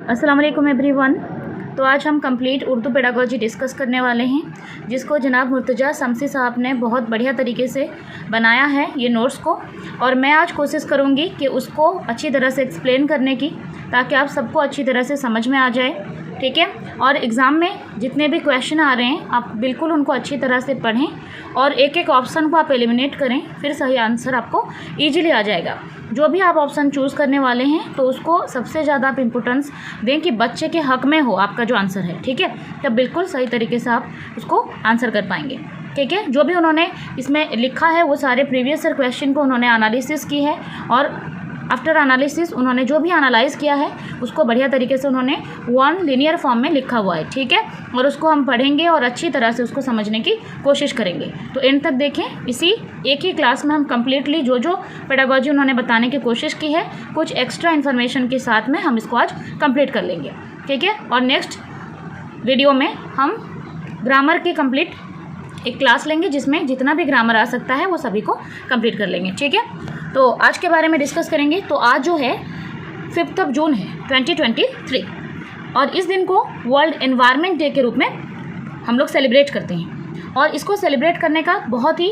अस्सलाम वालेकुम एवरीवन। तो आज हम कंप्लीट उर्दू पेडागोजी डिस्कस करने वाले हैं, जिसको जनाब मुर्तजा शमसी साहब ने बहुत बढ़िया तरीके से बनाया है ये नोट्स को, और मैं आज कोशिश करूँगी कि उसको अच्छी तरह से एक्सप्लेन करने की, ताकि आप सबको अच्छी तरह से समझ में आ जाए। ठीक है, और एग्ज़ाम में जितने भी क्वेश्चन आ रहे हैं आप बिल्कुल उनको अच्छी तरह से पढ़ें और एक एक ऑप्शन को आप एलिमिनेट करें, फिर सही आंसर आपको ईजिली आ जाएगा। जो भी आप ऑप्शन चूज़ करने वाले हैं तो उसको सबसे ज़्यादा आप इम्पोर्टेंस दें कि बच्चे के हक़ में हो आपका जो आंसर है। ठीक है, तब बिल्कुल सही तरीके से आप उसको आंसर कर पाएंगे। ठीक है, जो भी उन्होंने इसमें लिखा है वो सारे प्रीवियस ईयर क्वेश्चन को उन्होंने एनालिसिस की है, और आफ्टर एनालिसिस उन्होंने जो भी एनालाइज़ किया है उसको बढ़िया तरीके से उन्होंने वन लीनियर फॉर्म में लिखा हुआ है। ठीक है, और उसको हम पढ़ेंगे और अच्छी तरह से उसको समझने की कोशिश करेंगे। तो एंड तक देखें। इसी एक ही क्लास में हम कम्प्लीटली जो जो पेडागोजी उन्होंने बताने की कोशिश की है, कुछ एक्स्ट्रा इन्फॉर्मेशन के साथ में हम इसको आज कंप्लीट कर लेंगे। ठीक है, और नेक्स्ट वीडियो में हम ग्रामर की कंप्लीट एक क्लास लेंगे, जिसमें जितना भी ग्रामर आ सकता है वो सभी को कंप्लीट कर लेंगे। ठीक है, तो आज के बारे में डिस्कस करेंगे। तो आज जो है 5 जून है 2023, और इस दिन को वर्ल्ड एनवायरनमेंट डे के रूप में हम लोग सेलिब्रेट करते हैं। और इसको सेलिब्रेट करने का बहुत ही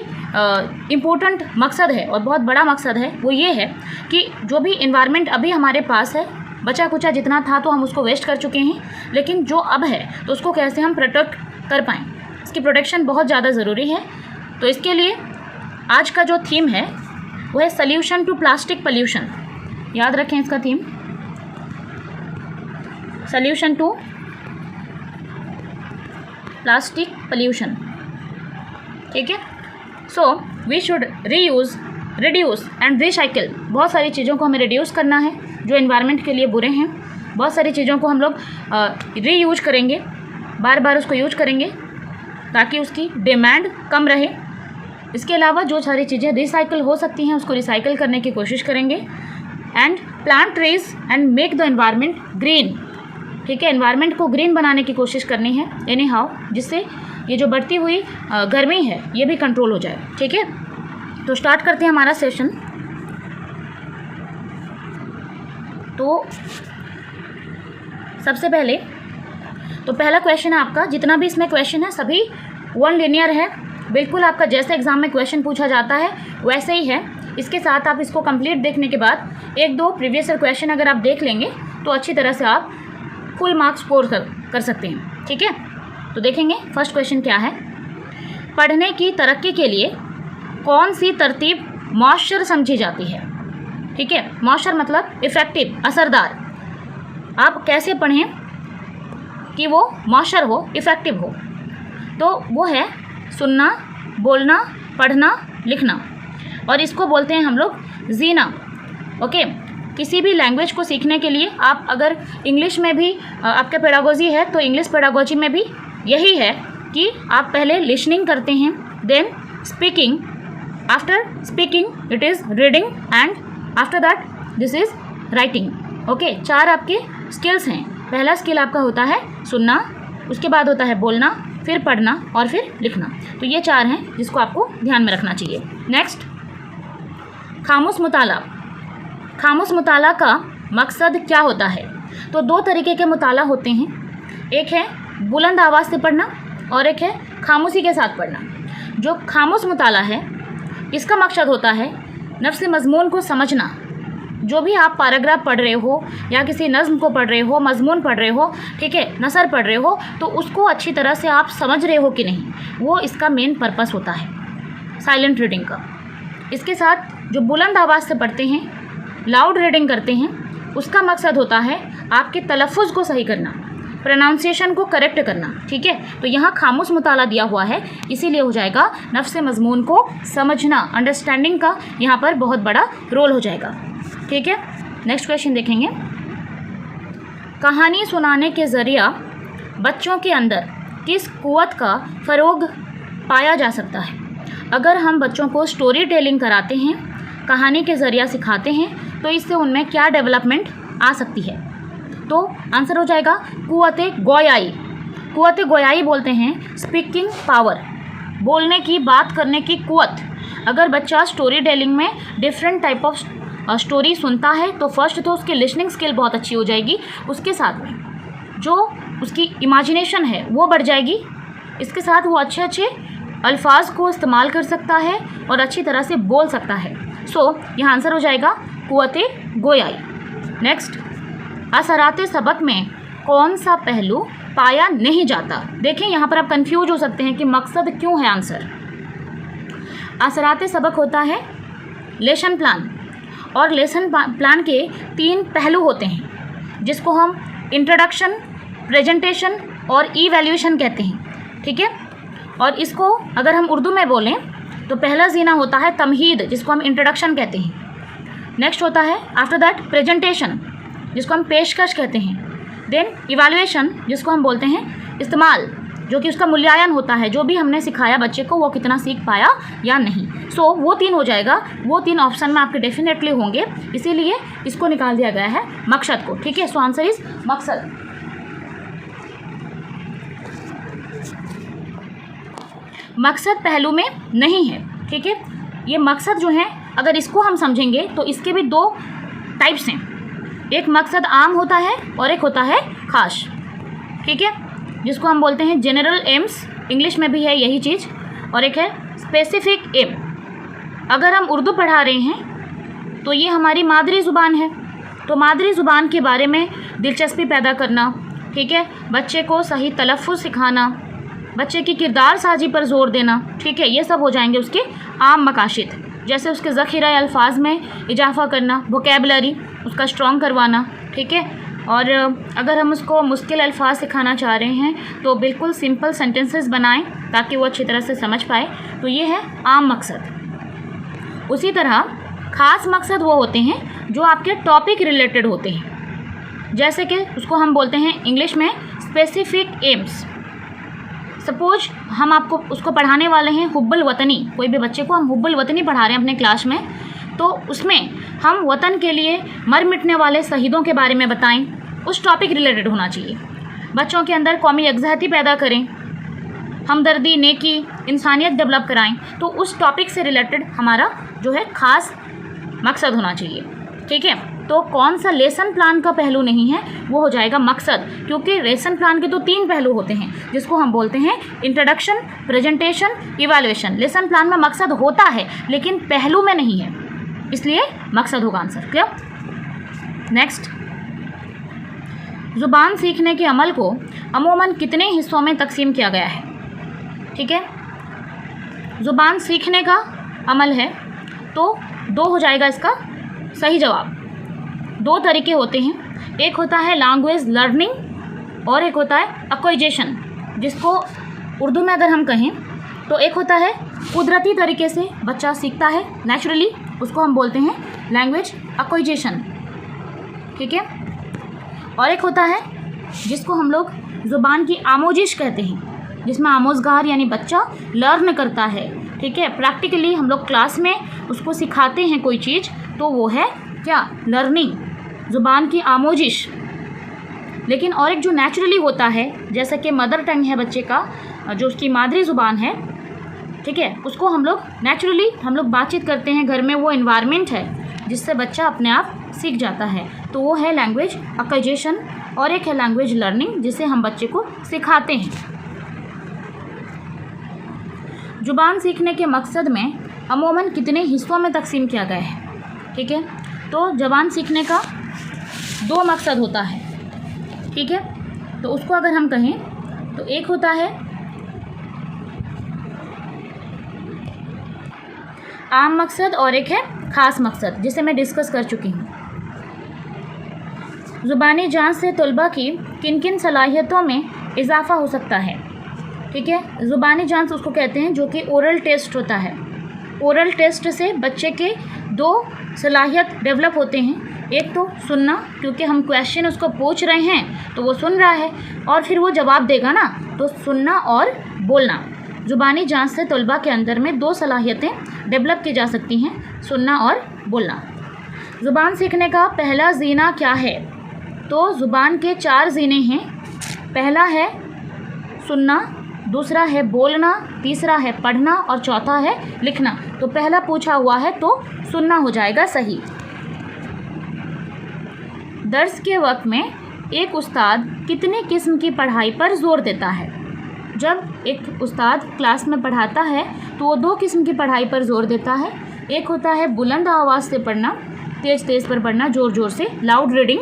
इम्पोर्टेंट मकसद है और बहुत बड़ा मकसद है। वो ये है कि जो भी एनवायरनमेंट अभी हमारे पास है, बचा कुचा जितना था तो हम उसको वेस्ट कर चुके हैं, लेकिन जो अब है तो उसको कैसे हम प्रोटेक्ट कर पाएँ, इसकी प्रोटेक्शन बहुत ज़्यादा ज़रूरी है। तो इसके लिए आज का जो थीम है वो है सल्यूशन टू प्लास्टिक पोल्यूशन। याद रखें इसका theme, solution to plastic pollution. ठीक है, so we should reuse, reduce and recycle. बहुत सारी चीज़ों को हमें रिड्यूस करना है जो एनवायरनमेंट के लिए बुरे हैं। बहुत सारी चीज़ों को हम लोग रीयूज करेंगे, बार बार उसको यूज करेंगे ताकि उसकी डिमांड कम रहे। इसके अलावा जो सारी चीज़ें रिसाइकिल हो सकती हैं उसको रिसाइकिल करने की कोशिश करेंगे। And plant trees and make the environment green. ठीक है, एनवायरनमेंट को ग्रीन बनाने की कोशिश करनी है एनी हाउ, जिससे ये जो बढ़ती हुई गर्मी है ये भी कंट्रोल हो जाए। ठीक है, तो स्टार्ट करते हैं हमारा सेशन। तो सबसे पहले तो पहला क्वेश्चन है आपका, जितना भी इसमें क्वेश्चन है सभी वन लीनियर है, बिल्कुल आपका जैसे एग्ज़ाम में क्वेश्चन पूछा जाता है वैसे ही है। इसके साथ आप इसको कंप्लीट देखने के बाद एक दो प्रीवियस ईयर क्वेश्चन अगर आप देख लेंगे तो अच्छी तरह से आप फुल मार्क्स स्कोर कर सकते हैं। ठीक है, तो देखेंगे फर्स्ट क्वेश्चन क्या है। पढ़ने की तरक्की के लिए कौन सी तरतीब मौशर समझी जाती है। ठीक है, मौशर मतलब इफ़ेक्टिव, असरदार। आप कैसे पढ़ें कि वो मौशर हो, इफ़ेक्टिव हो, तो वो है सुनना, बोलना, पढ़ना, लिखना, और इसको बोलते हैं हम लोग जीना। ओके, किसी भी लैंग्वेज को सीखने के लिए आप अगर इंग्लिश में भी आपके पेडागोजी है तो इंग्लिश पेडागोजी में भी यही है कि आप पहले लिसनिंग करते हैं, then speaking, after speaking it is reading, and after that this is writing. Okay, 4 आपके स्किल्स हैं। पहला स्किल आपका होता है सुनना, उसके बाद होता है बोलना, फिर पढ़ना और फिर लिखना। तो ये 4 हैं जिसको आपको ध्यान में रखना चाहिए। नेक्स्ट, खामोश मुताला। खामोश मुताला का मकसद क्या होता है। तो 2 तरीके के मुताला होते हैं, एक है बुलंद आवाज़ से पढ़ना और एक है खामोशी के साथ पढ़ना। जो खामोश मुताला है इसका मकसद होता है नफ्स मज़मून को समझना। जो भी आप पैराग्राफ पढ़ रहे हो या किसी नज़्म को पढ़ रहे हो, मज़मून पढ़ रहे हो, ठीक है, नसर पढ़ रहे हो, तो उसको अच्छी तरह से आप समझ रहे हो कि नहीं, वो इसका मेन पर्पस होता है साइलेंट रीडिंग का। इसके साथ जो बुलंद आवाज़ से पढ़ते हैं, लाउड रीडिंग करते हैं, उसका मकसद होता है आपके तलफ़ुज़ को सही करना, प्रोनाउंसिएशन को करेक्ट करना। ठीक है, तो यहाँ खामोश मुताला दिया हुआ है, इसीलिए हो जाएगा नफ्स मज़मून को समझना, अंडरस्टैंडिंग का यहाँ पर बहुत बड़ा रोल हो जाएगा। ठीक है, नेक्स्ट क्वेश्चन देखेंगे। कहानी सुनाने के ज़रिया बच्चों के अंदर किस क़ुव्वत का फ़रोग़ पाया जा सकता है। अगर हम बच्चों को स्टोरी टेलिंग कराते हैं, कहानी के ज़रिया सिखाते हैं, तो इससे उनमें क्या डेवलपमेंट आ सकती है। तो आंसर हो जाएगा क़ुव्वत गोयाई। क़ुव्वत गोयाई बोलते हैं स्पीकिंग पावर, बोलने की, बात करने की क़ुव्वत। अगर बच्चा स्टोरी टेलिंग में डिफरेंट टाइप ऑफ स्टोरी सुनता है तो फर्स्ट तो उसकी लिसनिंग स्किल बहुत अच्छी हो जाएगी, उसके साथ में जो उसकी इमेजिनेशन है वो बढ़ जाएगी, इसके साथ वो अच्छे अच्छे अल्फाज को इस्तेमाल कर सकता है और अच्छी तरह से बोल सकता है। सो यहाँ आंसर हो जाएगा कुव्वते गोयाई। नेक्स्ट, असराते सबक में कौन सा पहलू पाया नहीं जाता? देखें यहाँ पर आप कंफ्यूज हो सकते हैं कि मकसद क्यों है आंसर। असराते सबक होता है लेसन प्लान, और लेसन प्लान के 3 पहलू होते हैं जिसको हम इंट्रोडक्शन, प्रेजेंटेशन और इवैल्यूएशन कहते हैं, ठीक है। और इसको अगर हम उर्दू में बोलें तो पहला जीना होता है तमहीद, जिसको हम इंट्रोडक्शन कहते हैं। नेक्स्ट होता है आफ्टर दैट प्रेजेंटेशन, जिसको हम पेशकश कहते हैं। देन इवैल्यूएशन, जिसको हम बोलते हैं इस्तेमाल, जो कि उसका मूल्यांकन होता है, जो भी हमने सिखाया बच्चे को वो कितना सीख पाया या नहीं। सो वो 3 हो जाएगा, वो 3 ऑप्शन में आपके डेफिनेटली होंगे, इसीलिए इसको निकाल दिया गया है मकसद को, ठीक है। सो आंसर इज मकसद। मकसद पहलू में नहीं है, ठीक है। ये मकसद जो है अगर इसको हम समझेंगे तो इसके भी 2 टाइप्स हैं, एक मकसद आम होता है और एक होता है खास, ठीक है, जिसको हम बोलते हैं जनरल एम्स, इंग्लिश में भी है यही चीज़, और एक है स्पेसिफिक एम। अगर हम उर्दू पढ़ा रहे हैं तो ये हमारी मादरी ज़ुबान है, तो मादरी ज़ुबान के बारे में दिलचस्पी पैदा करना, ठीक है, बच्चे को सही तलफ़्फ़ुज़ सिखाना, बच्चे की किरदार साजी पर जोर देना, ठीक है, ये सब हो जाएंगे उसके आम मकासद, जैसे उसके ज़ख़ीरा अल्फाज में इजाफा करना, वोकेबलरी उसका स्ट्रॉन्ग करवाना, ठीक है। और अगर हम उसको मुश्किल अल्फाज सिखाना चाह रहे हैं तो बिल्कुल सिंपल सेंटेंसेस बनाएं ताकि वो अच्छी तरह से समझ पाए, तो ये है आम मकसद। उसी तरह ख़ास मकसद वो होते हैं जो आपके टॉपिक रिलेटेड होते हैं, जैसे कि उसको हम बोलते हैं इंग्लिश में स्पेसिफिक एम्स। सपोज हम आपको उसको पढ़ाने वाले हैं हुब्बुल वतनी, कोई भी बच्चे को हम हुब्बुल वतनी पढ़ा रहे हैं अपने क्लास में, तो उसमें हम वतन के लिए मर मिटने वाले शहीदों के बारे में बताएं, उस टॉपिक रिलेटेड होना चाहिए। बच्चों के अंदर कौमी यकजहती पैदा करें, हमदर्दी, नेकी, इंसानियत डेवलप कराएं, तो उस टॉपिक से रिलेटेड हमारा जो है ख़ास मकसद होना चाहिए, ठीक है। तो कौन सा लेसन प्लान का पहलू नहीं है, वो हो जाएगा मकसद, क्योंकि लेसन प्लान के तो 3 पहलू होते हैं जिसको हम बोलते हैं introduction, presentation, evaluation. Lesson plan में मकसद होता है लेकिन पहलू में नहीं है, इसलिए मकसद होगा आंसर। क्लियर। नेक्स्ट, ज़ुबान सीखने के अमल को अमूमन कितने हिस्सों में तकसीम किया गया है? ठीक है, ज़ुबान सीखने का अमल है तो 2 हो जाएगा इसका सही जवाब। 2 तरीके होते हैं, एक होता है लैंग्वेज लर्निंग और एक होता है एक्वाइजेशन, जिसको उर्दू में अगर हम कहें तो एक होता है कुदरती तरीके से बच्चा सीखता है नेचुरली, उसको हम बोलते हैं लैंग्वेज एक्वाइजेशन, ठीक है। और एक होता है जिसको हम लोग ज़ुबान की आमोजिश कहते हैं, जिसमें आमोजगार यानी बच्चा लर्न करता है, ठीक है। प्रैक्टिकली हम लोग क्लास में उसको सिखाते हैं कोई चीज़, तो वो है क्या, लर्निंग, ज़ुबान की आमोजिश। लेकिन और एक जो नेचुरली होता है, जैसे कि मदर टंग है बच्चे का, जो उसकी मादरी ज़ुबान है, ठीक है, उसको हम लोग नेचुरली हम लोग बातचीत करते हैं घर में, वो इन्वायरमेंट है जिससे बच्चा अपने आप सीख जाता है, तो वो है लैंग्वेज एक्वाइजेशन। और एक है लैंग्वेज लर्निंग, जिसे हम बच्चे को सिखाते हैं। ज़ुबान सीखने के मकसद में अमूमन कितने हिस्सों में तकसीम किया गया है? ठीक है, तो ज़ुबान सीखने का 2 मकसद होता है, ठीक है। तो उसको अगर हम कहें तो एक होता है आम मकसद और एक है ख़ास मकसद, जिसे मैं डिस्कस कर चुकी हूँ। ज़ुबानी जांच से तलबा की किन किन सलाहियतों में इजाफ़ा हो सकता है? ठीक है, ज़ुबानी जांच उसको कहते हैं जो कि ओरल टेस्ट होता है। ओरल टेस्ट से बच्चे के 2 सलाहियत डेवलप होते हैं, एक तो सुनना, क्योंकि हम क्वेश्चन उसको पूछ रहे हैं तो वो सुन रहा है और फिर वो जवाब देगा ना, तो सुनना और बोलना। ज़ुबानी जांच से तलबा के अंदर में 2 सलाहियतें डेवलप की जा सकती हैं, सुनना और बोलना। ज़ुबान सीखने का पहला जीना क्या है? तो ज़ुबान के 4 जीने हैं। पहला है सुनना, दूसरा है बोलना, तीसरा है पढ़ना और चौथा है लिखना। तो पहला पूछा हुआ है तो सुनना हो जाएगा सही। दर्स के वक्त में एक उस्ताद कितने किस्म की पढ़ाई पर ज़ोर देता है? जब एक उस्ताद क्लास में पढ़ाता है तो वो 2 किस्म की पढ़ाई पर ज़ोर देता है। एक होता है बुलंद आवाज़ से पढ़ना, तेज़ तेज़ पर पढ़ना, ज़ोर ज़ोर से, लाउड रीडिंग,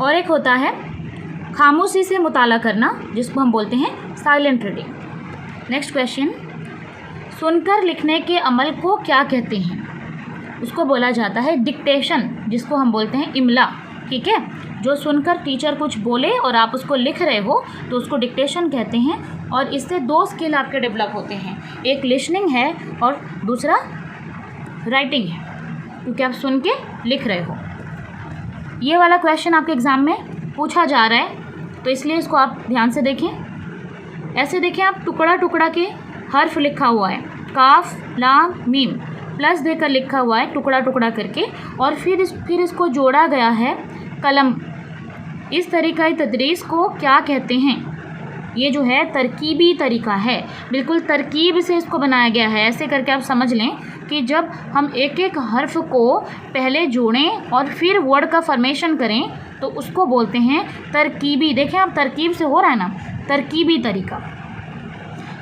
और एक होता है खामोशी से मुताला करना, जिसको हम बोलते हैं साइलेंट रीडिंग। नेक्स्ट क्वेश्चन, सुनकर लिखने के अमल को क्या कहते हैं? उसको बोला जाता है डिक्टेशन, जिसको हम बोलते हैं इमला। ठीक है, जो सुनकर टीचर कुछ बोले और आप उसको लिख रहे हो तो उसको डिक्टेशन कहते हैं। और इससे 2 स्किल आपके डेवलप होते हैं, एक लिसनिंग है और दूसरा राइटिंग है, क्योंकि आप सुन के लिख रहे हो। ये वाला क्वेश्चन आपके एग्ज़ाम में पूछा जा रहा है, तो इसलिए इसको आप ध्यान से देखें। ऐसे देखें आप, टुकड़ा टुकड़ा के हर्फ लिखा हुआ है, काफ लाम मीम प्लस देकर लिखा हुआ है टुकड़ा टुकड़ा करके, और फिर इसको जोड़ा गया है कलम। इस तरीक़ा तदरीस को क्या कहते हैं? ये जो है तरकीबी तरीका है, बिल्कुल तरकीब से इसको बनाया गया है। ऐसे करके आप समझ लें कि जब हम एक एक हर्फ को पहले जोड़ें और फिर वर्ड का फॉर्मेशन करें तो उसको बोलते हैं तरकीबी। देखें आप, तरकीब से हो रहा है ना, तरकीबी तरीका।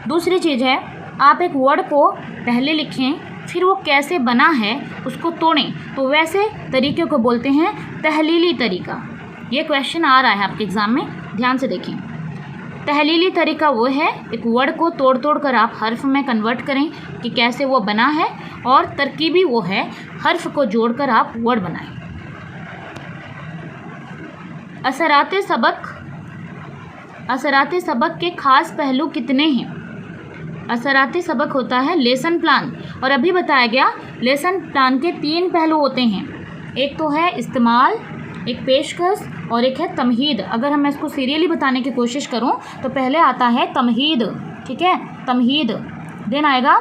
दूसरी चीज़ है, आप एक वर्ड को पहले लिखें, फिर वो कैसे बना है उसको तोड़ें, तो वैसे तरीके को बोलते हैं तहलीली तरीका। ये क्वेश्चन आ रहा है आपके एग्ज़ाम में, ध्यान से देखें। तहलीली तरीका वो है, एक वर्ड को तोड़ तोड़ कर आप हर्फ में कन्वर्ट करें कि कैसे वो बना है, और तरकीबी वो है, हर्फ को जोड़कर आप वर्ड बनाएं। असराते सबक के ख़ास पहलू कितने हैं? असराते सबक होता है लेसन प्लान, और अभी बताया गया लेसन प्लान के 3 पहलू होते हैं। एक तो है इस्तेमाल, एक पेशकश और एक है तमहीद। अगर मैं इसको सीरियली बताने की कोशिश करूं तो पहले आता है तमहीद, ठीक है, तमहीद, देन आएगा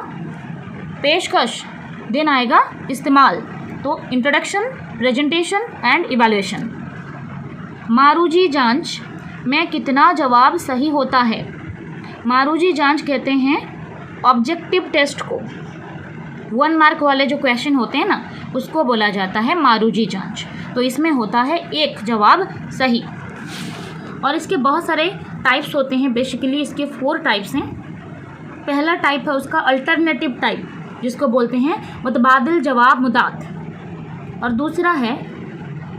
पेशकश, देन आएगा इस्तेमाल। तो इंट्रोडक्शन, प्रेजेंटेशन एंड इवैल्यूएशन। मारूजी जांच में कितना जवाब सही होता है? मारूजी जांच कहते हैं ऑब्जेक्टिव टेस्ट को, 1 मार्क वाले जो क्वेश्चन होते हैं ना, उसको बोला जाता है मारूजी जांच। तो इसमें होता है 1 जवाब सही। और इसके बहुत सारे टाइप्स होते हैं, बेसिकली इसके 4 टाइप्स हैं। पहला टाइप है उसका अल्टरनेटिव टाइप, जिसको बोलते हैं मुतबादिल जवाब मुदात। और दूसरा है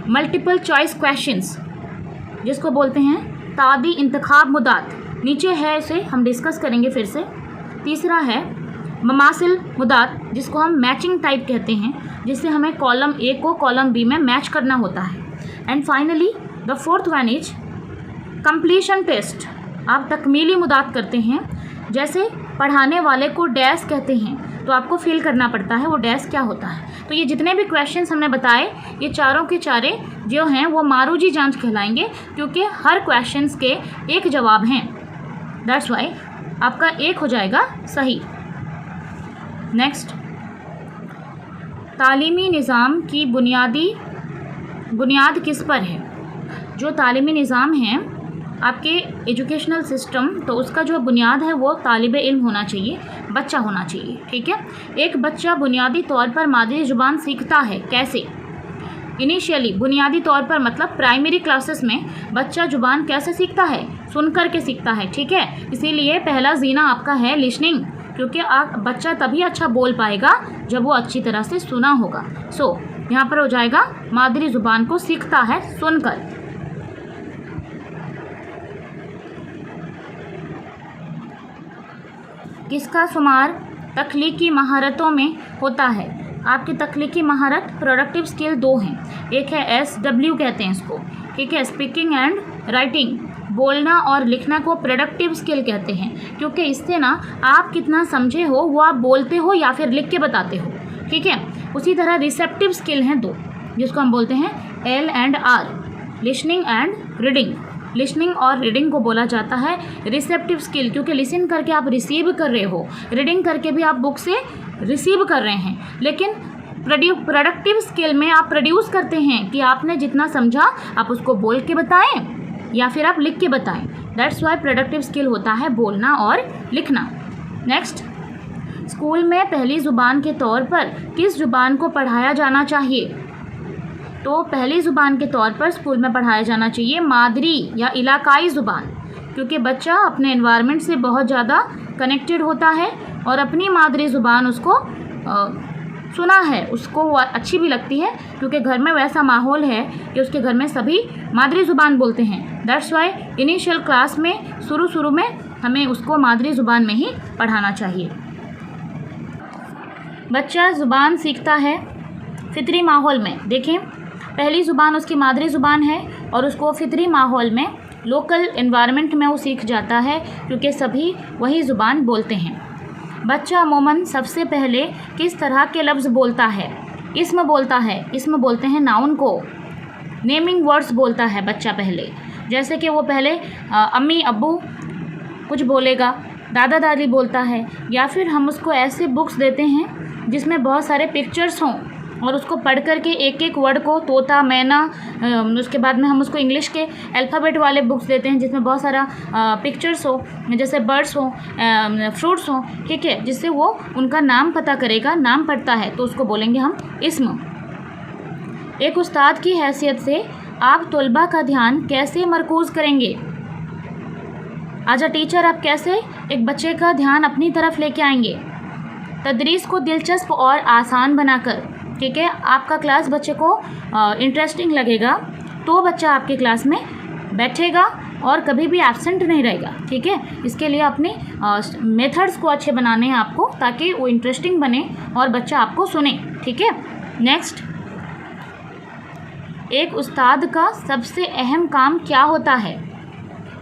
मल्टीपल चॉइस क्वेश्चंस, जिसको बोलते हैं तादी इंतखाब मुदात। नीचे है, इसे हम डिस्कस करेंगे फिर से। तीसरा है ममासिल मुदात, जिसको हम मैचिंग टाइप कहते हैं, जिससे हमें कॉलम ए को कॉलम बी में मैच करना होता है। And finally the 4th one is completion test. आप तकमीली मुदात करते हैं, जैसे पढ़ाने वाले को डैश कहते हैं तो आपको फील करना पड़ता है वो डैश क्या होता है। तो ये जितने भी क्वेश्चंस हमने बताए, ये चारों के चारे जो हैं वो मारूजी जांच कहलाएंगे, क्योंकि हर क्वेश्चंस के 1 जवाब हैं। दैट्स वाई आपका 1 हो जाएगा सही। नेक्स्ट, तालीमी निज़ाम की बुनियाद किस पर है? जो तालीमी निज़ाम है आपके एजुकेशनल सिस्टम, तो उसका जो बुनियाद है वो तालिब इल्म होना चाहिए, बच्चा होना चाहिए। ठीक है, एक बच्चा बुनियादी तौर पर मादरी ज़ुबान सीखता है कैसे? इनिशियली बुनियादी तौर पर मतलब प्राइमरी क्लासेस में बच्चा ज़ुबान कैसे सीखता है? सुन कर के सीखता है। ठीक है, इसीलिए पहला जीना आपका है लिसनिंग, क्योंकि बच्चा तभी अच्छा बोल पाएगा जब वो अच्छी तरह से सुना होगा। सो यहाँ पर हो जाएगा मादरी ज़ुबान को सीखता है सुनकर। किसका शुमार तख्लीकी महारतों में होता है? आपकी तख्लीकी महारत प्रोडक्टिव स्किल 2 हैं। एक है SW कहते हैं इसको, ठीक है, स्पीकिंग एंड राइटिंग। बोलना और लिखना को प्रोडक्टिव स्किल कहते हैं, क्योंकि इससे ना आप कितना समझे हो वो आप बोलते हो या फिर लिख के बताते हो। ठीक है, उसी तरह रिसेप्टिव स्किल हैं 2, जिसको हम बोलते हैं L and R, listening and reading. Listening और रीडिंग को बोला जाता है रिसेप्टिव स्किल, क्योंकि लिसन करके आप रिसीव कर रहे हो, रीडिंग करके भी आप बुक से रिसीव कर रहे हैं। लेकिन प्रोडक्टिव स्किल में आप प्रोड्यूस करते हैं कि आपने जितना समझा आप उसको बोल के बताएं या फिर आप लिख के बताएं। दैट्स वाई प्रोडक्टिव स्किल होता है बोलना और लिखना। नेक्स्ट, स्कूल में पहली ज़ुबान के तौर पर किस ज़ुबान को पढ़ाया जाना चाहिए? तो पहली ज़ुबान के तौर पर स्कूल में पढ़ाया जाना चाहिए मादरी या इलाकाई ज़ुबान, क्योंकि बच्चा अपने एनवायरनमेंट से बहुत ज़्यादा कनेक्टेड होता है और अपनी मादरी ज़ुबान उसको सुना है, उसको वो अच्छी भी लगती है, क्योंकि घर में वैसा माहौल है कि उसके घर में सभी मादरी ज़ुबान बोलते हैं। दैट्स वाई इनिशियल क्लास में शुरू में हमें उसको मादरी ज़ुबान में ही पढ़ाना चाहिए। बच्चा ज़ुबान सीखता है फितरी माहौल में। देखें, पहली ज़ुबान उसकी मादरी ज़ुबान है और उसको फितरी माहौल में, लोकल एनवायरनमेंट में वो सीख जाता है, क्योंकि सभी वही ज़ुबान बोलते हैं। बच्चा अमूमन सबसे पहले किस तरह के लफ्ज़ बोलता है? इसम बोलता है। इसम बोलते हैं नाउन को, नेमिंग वर्ड्स बोलता है बच्चा पहले। जैसे कि वो पहले अम्मी अब्बू कुछ बोलेगा, दादा दादी बोलता है, या फिर हम उसको ऐसे बुक्स देते हैं जिसमें बहुत सारे पिक्चर्स हों और उसको पढ़ कर के एक एक वर्ड को, तोता, मैना, उसके बाद में हम उसको इंग्लिश के अल्फ़ाबेट वाले बुक्स देते हैं जिसमें बहुत सारा पिक्चर्स हो, जैसे बर्ड्स हो, फ्रूट्स हो, ठीक है, जिससे वो उनका नाम पता करेगा। नाम पढ़ता है तो उसको बोलेंगे हम इस्म। एक उस्ताद की हैसियत से आप तलबा का ध्यान कैसे मरकूज़ करेंगे? एज अ टीचर आप कैसे एक बच्चे का ध्यान अपनी तरफ लेके आएंगे? तदरीस को दिलचस्प और आसान बनाकर, ठीक है, आपका क्लास बच्चे को इंटरेस्टिंग लगेगा तो बच्चा आपके क्लास में बैठेगा और कभी भी एब्सेंट नहीं रहेगा, ठीक है। इसके लिए अपने मेथड्स को अच्छे बनाने हैं आपको, ताकि वो इंटरेस्टिंग बने और बच्चा आपको सुने, ठीक है। नेक्स्ट, एक उस्ताद का सबसे अहम काम क्या होता है?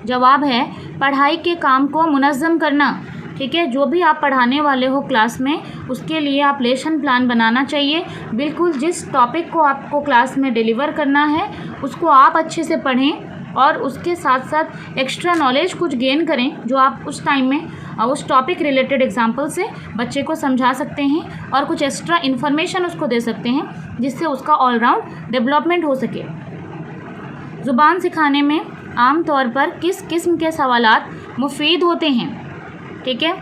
जवाब है पढ़ाई के काम को मुनज़्ज़म करना, ठीक है। जो भी आप पढ़ाने वाले हो क्लास में, उसके लिए आप लेसन प्लान बनाना चाहिए। बिल्कुल जिस टॉपिक को आपको क्लास में डिलीवर करना है उसको आप अच्छे से पढ़ें और उसके साथ साथ एक्स्ट्रा नॉलेज कुछ गेन करें, जो आप उस टाइम में उस टॉपिक रिलेटेड एग्जाम्पल से बच्चे को समझा सकते हैं और कुछ एक्स्ट्रा इन्फॉर्मेशन उसको दे सकते हैं, जिससे उसका ऑलराउंड डेवलपमेंट हो सके। ज़ुबान सिखाने में आम तौर पर किस किस्म के सवालात मुफीद होते हैं? ठीक है,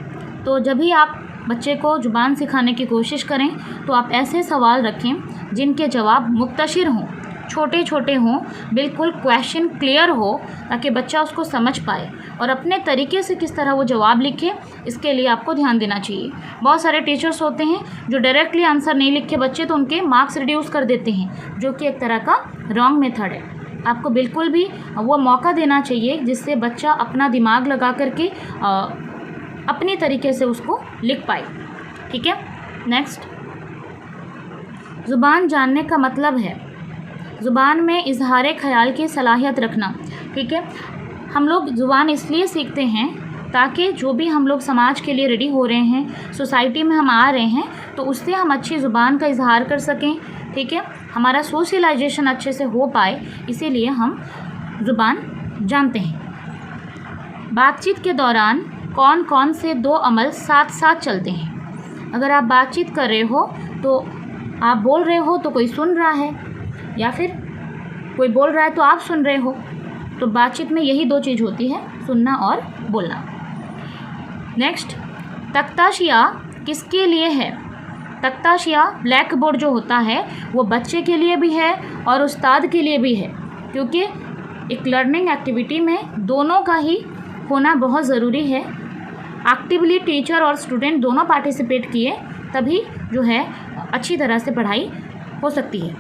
तो जब भी आप बच्चे को ज़ुबान सिखाने की कोशिश करें तो आप ऐसे सवाल रखें जिनके जवाब मुख्तसर हों, छोटे छोटे हों, बिल्कुल क्वेश्चन क्लियर हो, ताकि बच्चा उसको समझ पाए और अपने तरीके से किस तरह वो जवाब लिखे, इसके लिए आपको ध्यान देना चाहिए। बहुत सारे टीचर्स होते हैं जो डायरेक्टली आंसर नहीं लिखे बच्चे, तो उनके मार्क्स रिड्यूस कर देते हैं, जो कि एक तरह का रॉन्ग मेथड है। आपको बिल्कुल भी वो मौका देना चाहिए जिससे बच्चा अपना दिमाग लगा करके अपनी तरीके से उसको लिख पाए, ठीक है। नेक्स्ट, ज़ुबान जानने का मतलब है ज़ुबान में इजहार ख्याल की सलाहियत रखना, ठीक है। हम लोग ज़ुबान इसलिए सीखते हैं ताकि जो भी हम लोग समाज के लिए रेडी हो रहे हैं, सोसाइटी में हम आ रहे हैं, तो उससे हम अच्छी ज़ुबान का इजहार कर सकें, ठीक है, हमारा सोशलाइजेशन अच्छे से हो पाए, इसीलिए हम ज़ुबान जानते हैं। बातचीत के दौरान कौन कौन से दो अमल साथ साथ चलते हैं? अगर आप बातचीत कर रहे हो तो आप बोल रहे हो तो कोई सुन रहा है, या फिर कोई बोल रहा है तो आप सुन रहे हो, तो बातचीत में यही दो चीज़ होती है, सुनना और बोलना। नेक्स्ट, तख्ताशिया किसके लिए है? तख्ताशिया ब्लैक बोर्ड जो होता है वो बच्चे के लिए भी है और उस्ताद के लिए भी है, क्योंकि एक लर्निंग एक्टिविटी में दोनों का ही होना बहुत ज़रूरी है। एक्टिवली टीचर और स्टूडेंट दोनों पार्टिसिपेट किए तभी जो है अच्छी तरह से पढ़ाई हो सकती है।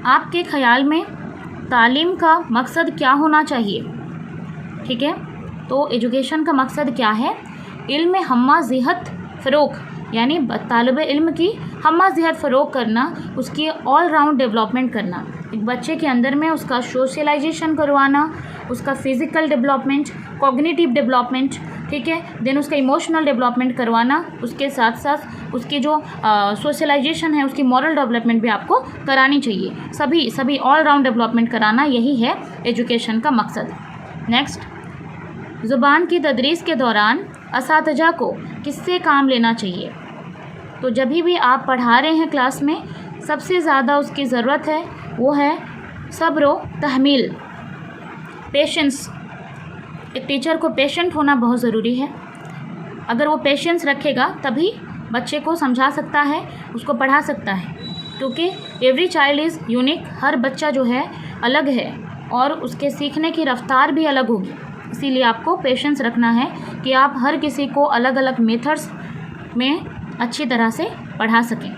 आपके ख़याल में तालीम का मकसद क्या होना चाहिए? ठीक है, तो एजुकेशन का मकसद क्या है? इल्म हम्मा ज़िहत फ़रोग़, यानी तालिब इल्म की हम्मा ज़िहत फ़रोग़ करना, उसकी ऑल राउंड डेवलपमेंट करना, एक बच्चे के अंदर में उसका सोशलाइजेशन करवाना, उसका फ़िज़िकल डेवलपमेंट, कॉग्निटिव डेवलपमेंट, ठीक है, देन उसका इमोशनल डेवलपमेंट करवाना, उसके साथ साथ उसकी जो सोशलाइजेशन है, उसकी मॉरल डेवलपमेंट भी आपको करानी चाहिए। सभी ऑल राउंड डेवलपमेंट कराना, यही है एजुकेशन का मकसद। नेक्स्ट, ज़ुबान की तदरीस के दौरान असातिज़ा को किससे काम लेना चाहिए? तो जब भी आप पढ़ा रहे हैं क्लास में, सबसे ज़्यादा उसकी ज़रूरत है वो है सब्र व तहमील, पेशेंस। एक टीचर को पेशेंट होना बहुत ज़रूरी है। अगर वो पेशेंस रखेगा तभी बच्चे को समझा सकता है, उसको पढ़ा सकता है। क्योंकि एवरी चाइल्ड इज़ यूनिक, हर बच्चा जो है अलग है और उसके सीखने की रफ्तार भी अलग होगी। इसीलिए आपको पेशेंस रखना है कि आप हर किसी को अलग अलग मेथड्स में अच्छी तरह से पढ़ा सकें।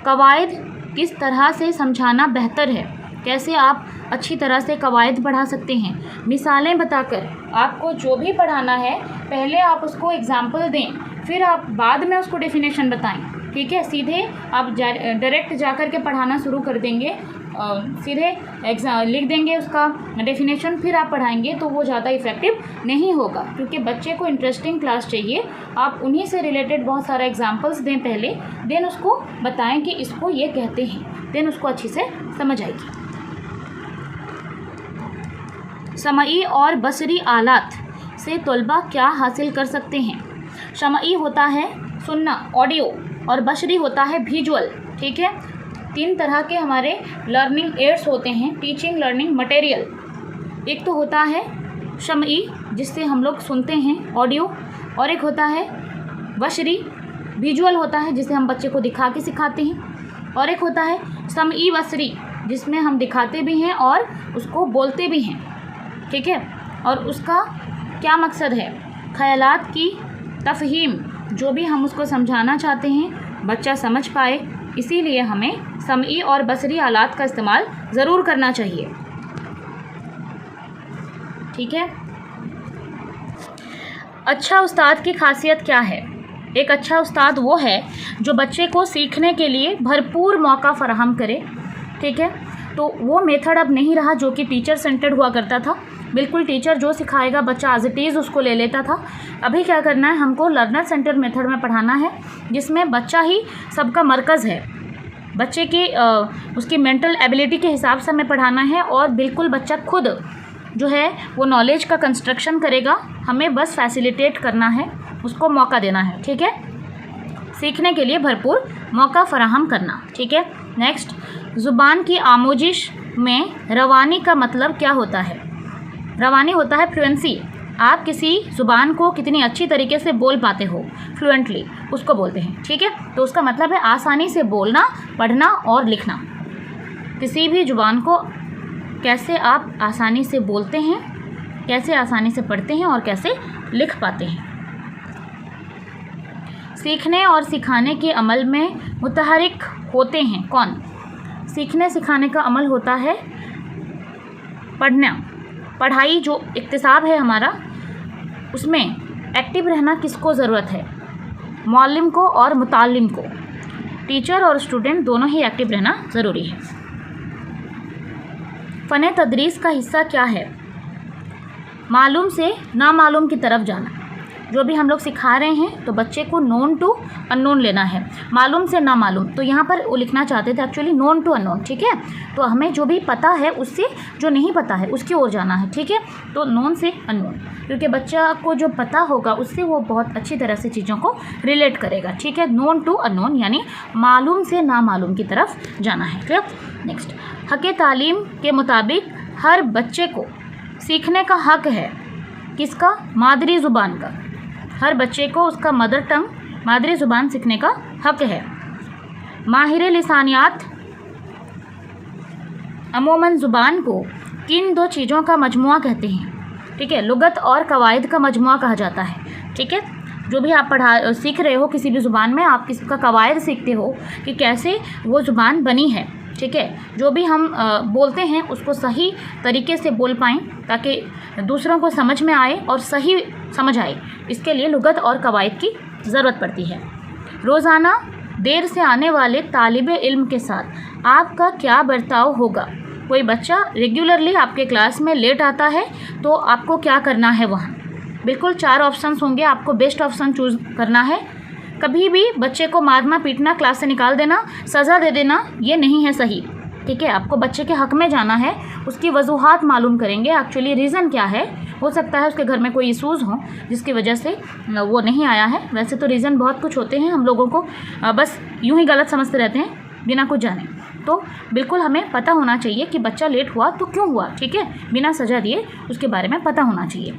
कवायद किस तरह से समझाना बेहतर है, कैसे आप अच्छी तरह से कवायद पढ़ा सकते हैं, मिसालें बताकर। आपको जो भी पढ़ाना है पहले आप उसको एग्जाम्पल दें, फिर आप बाद में उसको डेफिनेशन बताएं। ठीक है, सीधे आप डायरेक्ट जाकर के पढ़ाना शुरू कर देंगे, सीधे लिख देंगे उसका डेफिनेशन, फिर आप पढ़ाएंगे तो वो ज़्यादा इफ़ेक्टिव नहीं होगा, क्योंकि बच्चे को इंटरेस्टिंग क्लास चाहिए। आप उन्हीं से रिलेटेड बहुत सारा एग्जांपल्स दें पहले, देन उसको बताएं कि इसको ये कहते हैं, देन उसको अच्छी से समझ आएगी। समई और बसरी आलात से तलबा क्या हासिल कर सकते हैं? समई होता है सुनना, ऑडियो, और बसरी होता है विजुअल। ठीक है, 3 तरह के हमारे लर्निंग एड्स होते हैं, टीचिंग लर्निंग मटेरियल। एक तो होता है समई, जिससे हम लोग सुनते हैं, ऑडियो, और एक होता है बसरी, विजुअल होता है, जिसे हम बच्चे को दिखा के सिखाते हैं, और एक होता है समई बसरी, जिसमें हम दिखाते भी हैं और उसको बोलते भी हैं। ठीक है, और उसका क्या मकसद है? ख़यालात की तफ़हीम, जो भी हम उसको समझाना चाहते हैं बच्चा समझ पाए, इसीलिए हमें समई और बसरी आलात का इस्तेमाल ज़रूर करना चाहिए। ठीक है, अच्छा उस्ताद की खासियत क्या है? एक अच्छा उस्ताद वो है जो बच्चे को सीखने के लिए भरपूर मौका फराहम करे। ठीक है, तो वो मेथड अब नहीं रहा जो कि टीचर सेंटर्ड हुआ करता था। बिल्कुल टीचर जो सिखाएगा बच्चा एज इट इज़ उसको ले लेता था। अभी क्या करना है, हमको लर्नर सेंटर मेथड में पढ़ाना है, जिसमें बच्चा ही सबका मरकज़ है। बच्चे की उसकी मेंटल एबिलिटी के हिसाब से हमें पढ़ाना है और बिल्कुल बच्चा खुद जो है वो नॉलेज का कंस्ट्रक्शन करेगा। हमें बस फैसिलिटेट करना है, उसको मौका देना है। ठीक है, सीखने के लिए भरपूर मौका फराहम करना। ठीक है, नेक्स्ट, ज़ुबान की आमोजिश में रवानी का मतलब क्या होता है? रवानी होता है फ्लुएंसी। आप किसी ज़ुबान को कितनी अच्छी तरीके से बोल पाते हो फ्लुएंटली, उसको बोलते हैं। ठीक है, तो उसका मतलब है आसानी से बोलना, पढ़ना और लिखना। किसी भी ज़ुबान को कैसे आप आसानी से बोलते हैं, कैसे आसानी से पढ़ते हैं और कैसे लिख पाते हैं। सीखने और सिखाने के अमल में मुतहरिक होते हैं कौन? सीखने सिखाने का अमल होता है पढ़ना, पढ़ाई जो इक्तिसाब है हमारा, उसमें एक्टिव रहना किसको ज़रूरत है? मौलिम को और मुतालिम को। टीचर और स्टूडेंट दोनों ही एक्टिव रहना ज़रूरी है। फ़न तदरीस का हिस्सा क्या है? मालूम से नामालूम की तरफ जाना। जो भी हम लोग सिखा रहे हैं तो बच्चे को नोन टू अननोन लेना है, मालूम से ना मालूम। तो यहाँ पर वो लिखना चाहते थे एक्चुअली नोन टू अननोन। ठीक है, तो हमें जो भी पता है उससे जो नहीं पता है उसकी ओर जाना है। ठीक है, तो नोन से अननोन, क्योंकि बच्चा को जो पता होगा उससे वो बहुत अच्छी तरह से चीज़ों को रिलेट करेगा। ठीक है, नोन टू अननोन यानी मालूम से ना मालूम की तरफ जाना है। क्लियर? नेक्स्ट, हक़ तालीम के मुताबिक हर बच्चे को सीखने का हक़ है। किसका? मादरी ज़ुबान का। हर बच्चे को उसका मदर टंग, मादरी ज़ुबान सीखने का हक़ है। माहिर लिसानियात अमूमन ज़ुबान को किन 2 चीज़ों का मजमुआ कहते हैं? ठीक है, लुगत और कवायद का मजमुआ कहा जाता है। ठीक है, जो भी आप सीख रहे हो किसी भी ज़ुबान में, आप किसी का कवायद सीखते हो कि कैसे वो ज़ुबान बनी है। ठीक है, जो भी हम बोलते हैं उसको सही तरीके से बोल पाएँ ताकि दूसरों को समझ में आए और सही समझ आए, इसके लिए लुगत और कवायद की ज़रूरत पड़ती है। रोज़ाना देर से आने वाले तालिबे इल्म के साथ आपका क्या बर्ताव होगा? कोई बच्चा रेगुलरली आपके क्लास में लेट आता है तो आपको क्या करना है? वहाँ बिल्कुल 4 ऑप्शंस होंगे, आपको बेस्ट ऑप्शन चूज़ करना है। कभी भी बच्चे को मारना पीटना, क्लास से निकाल देना, सज़ा दे देना, ये नहीं है सही। ठीक है, आपको बच्चे के हक़ में जाना है, उसकी वजूहात मालूम करेंगे, एक्चुअली रीज़न क्या है। हो सकता है उसके घर में कोई इशूज़ हों जिसकी वजह से वो नहीं आया है। वैसे तो रीज़न बहुत कुछ होते हैं, हम लोगों को बस यूं ही गलत समझते रहते हैं बिना कुछ जाने। तो बिल्कुल हमें पता होना चाहिए कि बच्चा लेट हुआ तो क्यों हुआ। ठीक है, बिना सज़ा दिए उसके बारे में पता होना चाहिए।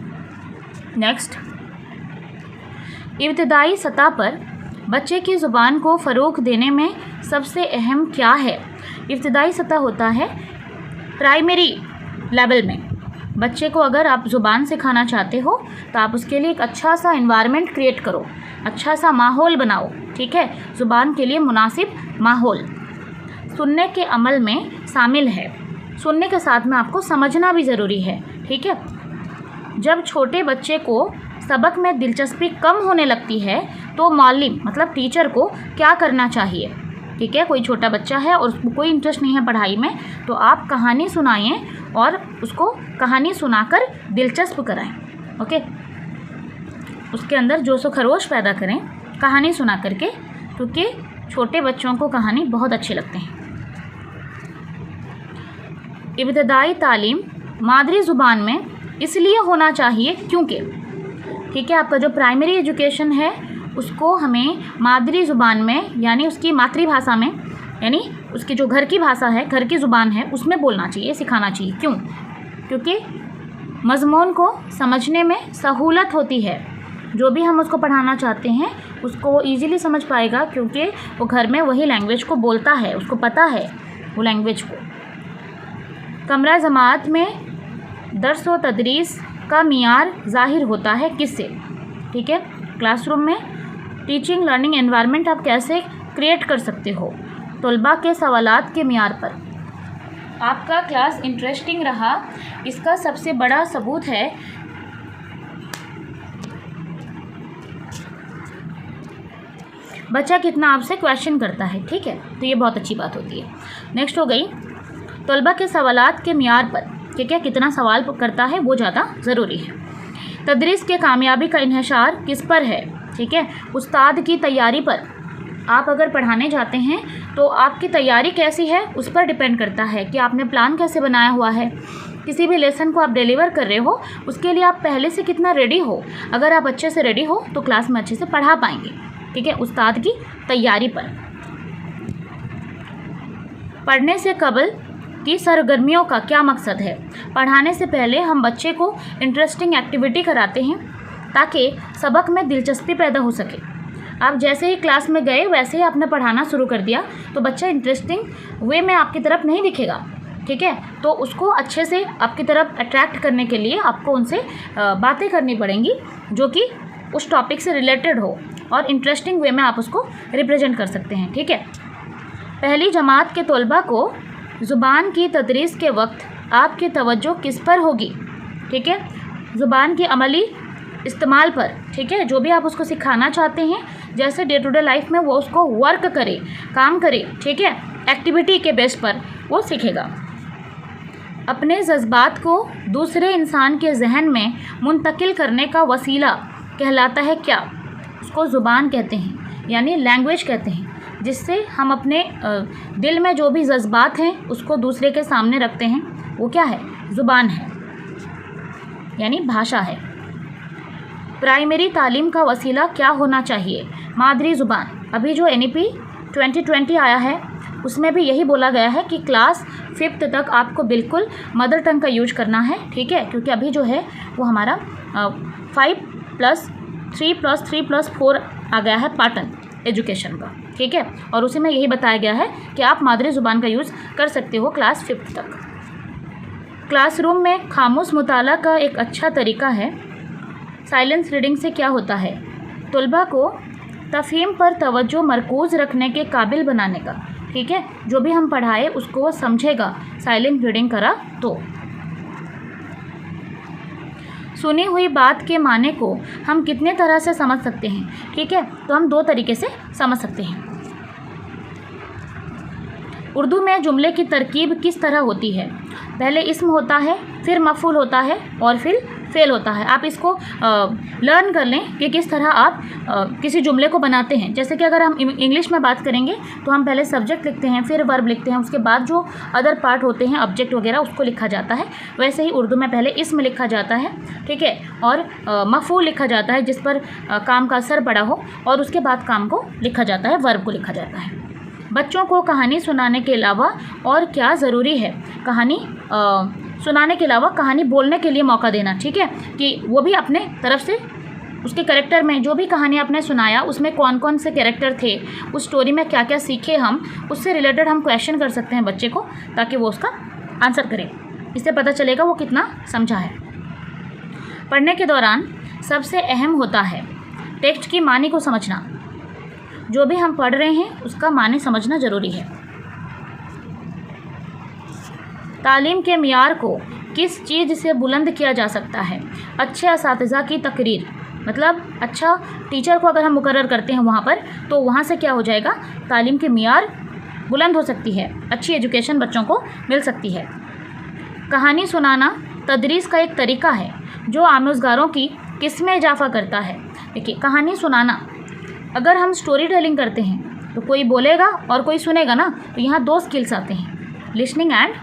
नेक्स्ट, इब्तिदाई सतह पर बच्चे की ज़ुबान को फ़रोग़ देने में सबसे अहम क्या है? इब्तिदाई सतह होता है प्राइमरी लेवल में। बच्चे को अगर आप ज़ुबान सिखाना चाहते हो तो आप उसके लिए एक अच्छा सा एनवायरनमेंट क्रिएट करो, अच्छा सा माहौल बनाओ, ठीक है, ज़ुबान के लिए मुनासिब माहौल। सुनने के अमल में शामिल है, सुनने के साथ में आपको समझना भी ज़रूरी है, ठीक है। जब छोटे बच्चे को सबक में दिलचस्पी कम होने लगती है तो मालिम मतलब टीचर को क्या करना चाहिए? ठीक है, कोई छोटा बच्चा है और उसको कोई इंटरेस्ट नहीं है पढ़ाई में, तो आप कहानी सुनाएं और उसको कहानी सुनाकर दिलचस्प कराएं, ओके। उसके अंदर जोश व खरोश पैदा करें कहानी सुना करके, क्योंकि छोटे बच्चों को कहानी बहुत अच्छे लगते हैं। इब्तिदाई तालीम मादरी ज़ुबान में इसलिए होना चाहिए क्योंकि, ठीक है, आपका जो प्राइमरी एजुकेशन है उसको हमें मादरी ज़ुबान में यानी उसकी मातृभाषा में, यानी उसकी जो घर की भाषा है, घर की ज़ुबान है, उसमें बोलना चाहिए, सिखाना चाहिए। क्यों? क्योंकि मज़मून को समझने में सहूलत होती है। जो भी हम उसको पढ़ाना चाहते हैं उसको वो ईज़िली समझ पाएगा, क्योंकि वो घर में वही लैंग्वेज को बोलता है, उसको पता है वो लैंग्वेज को। कमरा जमात में दर्स व तदरीस का मियार ज़ाहिर होता है किससे? ठीक है, क्लासरूम में टीचिंग लर्निंग एनवायरनमेंट आप कैसे क्रिएट कर सकते हो? तलबा के सवालात के मियार पर। आपका क्लास इंटरेस्टिंग रहा, इसका सबसे बड़ा सबूत है बच्चा कितना आपसे क्वेश्चन करता है, ठीक है, तो ये बहुत अच्छी बात होती है। नेक्स्ट हो गई तलबा के सवालात के मियार पर, ठीक है, कितना सवाल करता है वो ज़्यादा ज़रूरी है। तदरीस के कामयाबी का इन्हिसार किस पर है? ठीक है, उस्ताद की तैयारी पर। आप अगर पढ़ाने जाते हैं तो आपकी तैयारी कैसी है उस पर डिपेंड करता है कि आपने प्लान कैसे बनाया हुआ है। किसी भी लेसन को आप डिलीवर कर रहे हो उसके लिए आप पहले से कितना रेडी हो। अगर आप अच्छे से रेडी हो तो क्लास में अच्छे से पढ़ा पाएंगे, ठीक है। उस्ताद की तैयारी पर। पढ़ने से कबल की सरगर्मियों का क्या मकसद है? पढ़ाने से पहले हम बच्चे को इंटरेस्टिंग एक्टिविटी कराते हैं ताकि सबक में दिलचस्पी पैदा हो सके। आप जैसे ही क्लास में गए वैसे ही आपने पढ़ाना शुरू कर दिया तो बच्चा इंटरेस्टिंग वे में आपकी तरफ नहीं दिखेगा, ठीक है। तो उसको अच्छे से आपकी तरफ अट्रैक्ट करने के लिए आपको उनसे बातें करनी पड़ेंगी जो कि उस टॉपिक से रिलेटेड हो और इंटरेस्टिंग वे में आप उसको रिप्रेजेंट कर सकते हैं, ठीक है। पहली जमात के तलबा को ज़ुबान की तदरीस के वक्त आपकी तवज्जो किस पर होगी? ठीक है, ज़ुबान की अमली इस्तेमाल पर, ठीक है। जो भी आप उसको सिखाना चाहते हैं जैसे डे टू डे लाइफ में वो उसको वर्क करे, काम करे, ठीक है, एक्टिविटी के बेस पर वो सीखेगा। अपने जज्बात को दूसरे इंसान के जहन में मुंतकिल करने का वसीला कहलाता है क्या? उसको ज़ुबान कहते हैं, यानी लैंग्वेज कहते हैं, जिससे हम अपने दिल में जो भी जज्बात हैं उसको दूसरे के सामने रखते हैं। वो क्या है? ज़ुबान है, यानी भाषा है। प्राइमरी तालीम का वसीला क्या होना चाहिए? मादरी ज़ुबान। अभी जो NEP 2020 आया है उसमें भी यही बोला गया है कि क्लास 5th तक आपको बिल्कुल मदर टंग का यूज करना है, ठीक है, क्योंकि अभी जो है वो हमारा 5+3+3+4 आ गया है पैटर्न एजुकेशन का, ठीक है, और उसी में यही बताया गया है कि आप मादरी ज़ुबान का यूज़ कर सकते हो क्लास 5th तक। क्लासरूम में खामोश मुताला का एक अच्छा तरीका है साइलेंस रीडिंग से क्या होता है? तलबा को तफ़हीम पर तवज्जो मरकूज़ रखने के काबिल बनाने का, ठीक है, जो भी हम पढ़ाए उसको वो समझेगा साइलेंट रीडिंग करा तो। सुनी हुई बात के माने को हम कितने तरह से समझ सकते हैं? ठीक है, तो हम 2 तरीके से समझ सकते हैं। उर्दू में जुमले की तरकीब किस तरह होती है? पहले इस्म होता है, फिर मफ़ूल होता है और फिर फ़ेल होता है। आप इसको लर्न कर लें कि किस तरह आप किसी जुमले को बनाते हैं। जैसे कि अगर हम इंग्लिश में बात करेंगे तो हम पहले सब्जेक्ट लिखते हैं, फिर वर्ब लिखते हैं, उसके बाद जो अदर पार्ट होते हैं ऑब्जेक्ट वगैरह उसको लिखा जाता है। वैसे ही उर्दू में पहले इस्म लिखा जाता है, ठीक है, और मफ़ूल लिखा जाता है जिस पर काम का असर पड़ा हो, और उसके बाद काम को लिखा जाता है, वर्ब को लिखा जाता है। बच्चों को कहानी सुनाने के अलावा और क्या ज़रूरी है? कहानी सुनाने के अलावा कहानी बोलने के लिए मौका देना, ठीक है, कि वो भी अपने तरफ से उसके कैरेक्टर में जो भी कहानी आपने सुनाया उसमें कौन कौन से कैरेक्टर थे, उस स्टोरी में क्या क्या सीखे हम, उससे रिलेटेड हम क्वेश्चन कर सकते हैं बच्चे को, ताकि वो उसका आंसर करे। इससे पता चलेगा वो कितना समझा है। पढ़ने के दौरान सबसे अहम होता है टेक्स्ट की मानी को समझना। जो भी हम पढ़ रहे हैं उसका मानी समझना ज़रूरी है। तालीम के मियार को किस चीज़ से बुलंद किया जा सकता है? अच्छे असातिज़ा की तकरीर, मतलब अच्छा टीचर को अगर हम मुकर्रर करते हैं वहाँ पर, तो वहाँ से क्या हो जाएगा, तालीम के मियार बुलंद हो सकती है, अच्छी एजुकेशन बच्चों को मिल सकती है। कहानी सुनाना तदरीस का एक तरीका है जो आमोज़गारों की किस्में इजाफा करता है। देखिए, कहानी सुनाना, अगर हम स्टोरी टेलिंग करते हैं तो कोई बोलेगा और कोई सुनेगा ना, तो यहाँ 2 स्किल्स आते हैं, लिसनिंग एंड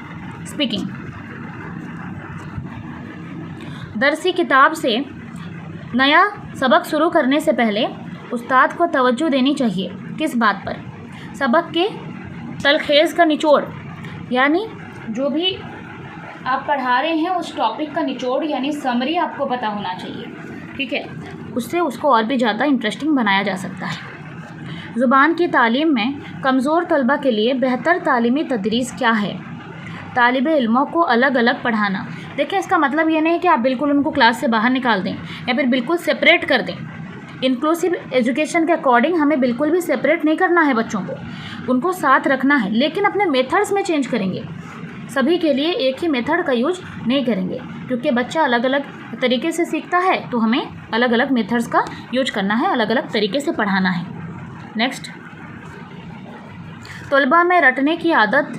स्पीकिंग। दरसी किताब से नया सबक शुरू करने से पहले उस्ताद को तवज्जो देनी चाहिए। किस बात पर? सबक के तलखेज़ का निचोड़, यानी जो भी आप पढ़ा रहे हैं उस टॉपिक का निचोड़ यानी समरी आपको पता होना चाहिए, ठीक है। उससे उसको और भी ज़्यादा इंटरेस्टिंग बनाया जा सकता है। ज़ुबान की तालीम में कमज़ोर तलबा के लिए बेहतर तालीमी तदरीस क्या है? तालिब इल्मों को अलग अलग पढ़ाना। देखिए, इसका मतलब ये नहीं है कि आप बिल्कुल उनको क्लास से बाहर निकाल दें या फिर बिल्कुल सेपरेट कर दें। इंक्लूसिव एजुकेशन के अकॉर्डिंग हमें बिल्कुल भी सेपरेट नहीं करना है बच्चों को, उनको साथ रखना है, लेकिन अपने मेथड्स में चेंज करेंगे। सभी के लिए एक ही मेथड का यूज नहीं करेंगे, क्योंकि बच्चा अलग अलग तरीके से सीखता है, तो हमें अलग अलग मेथड्स का यूज करना है, अलग अलग तरीके से पढ़ाना है। नेक्स्ट, तलबा में रटने की आदत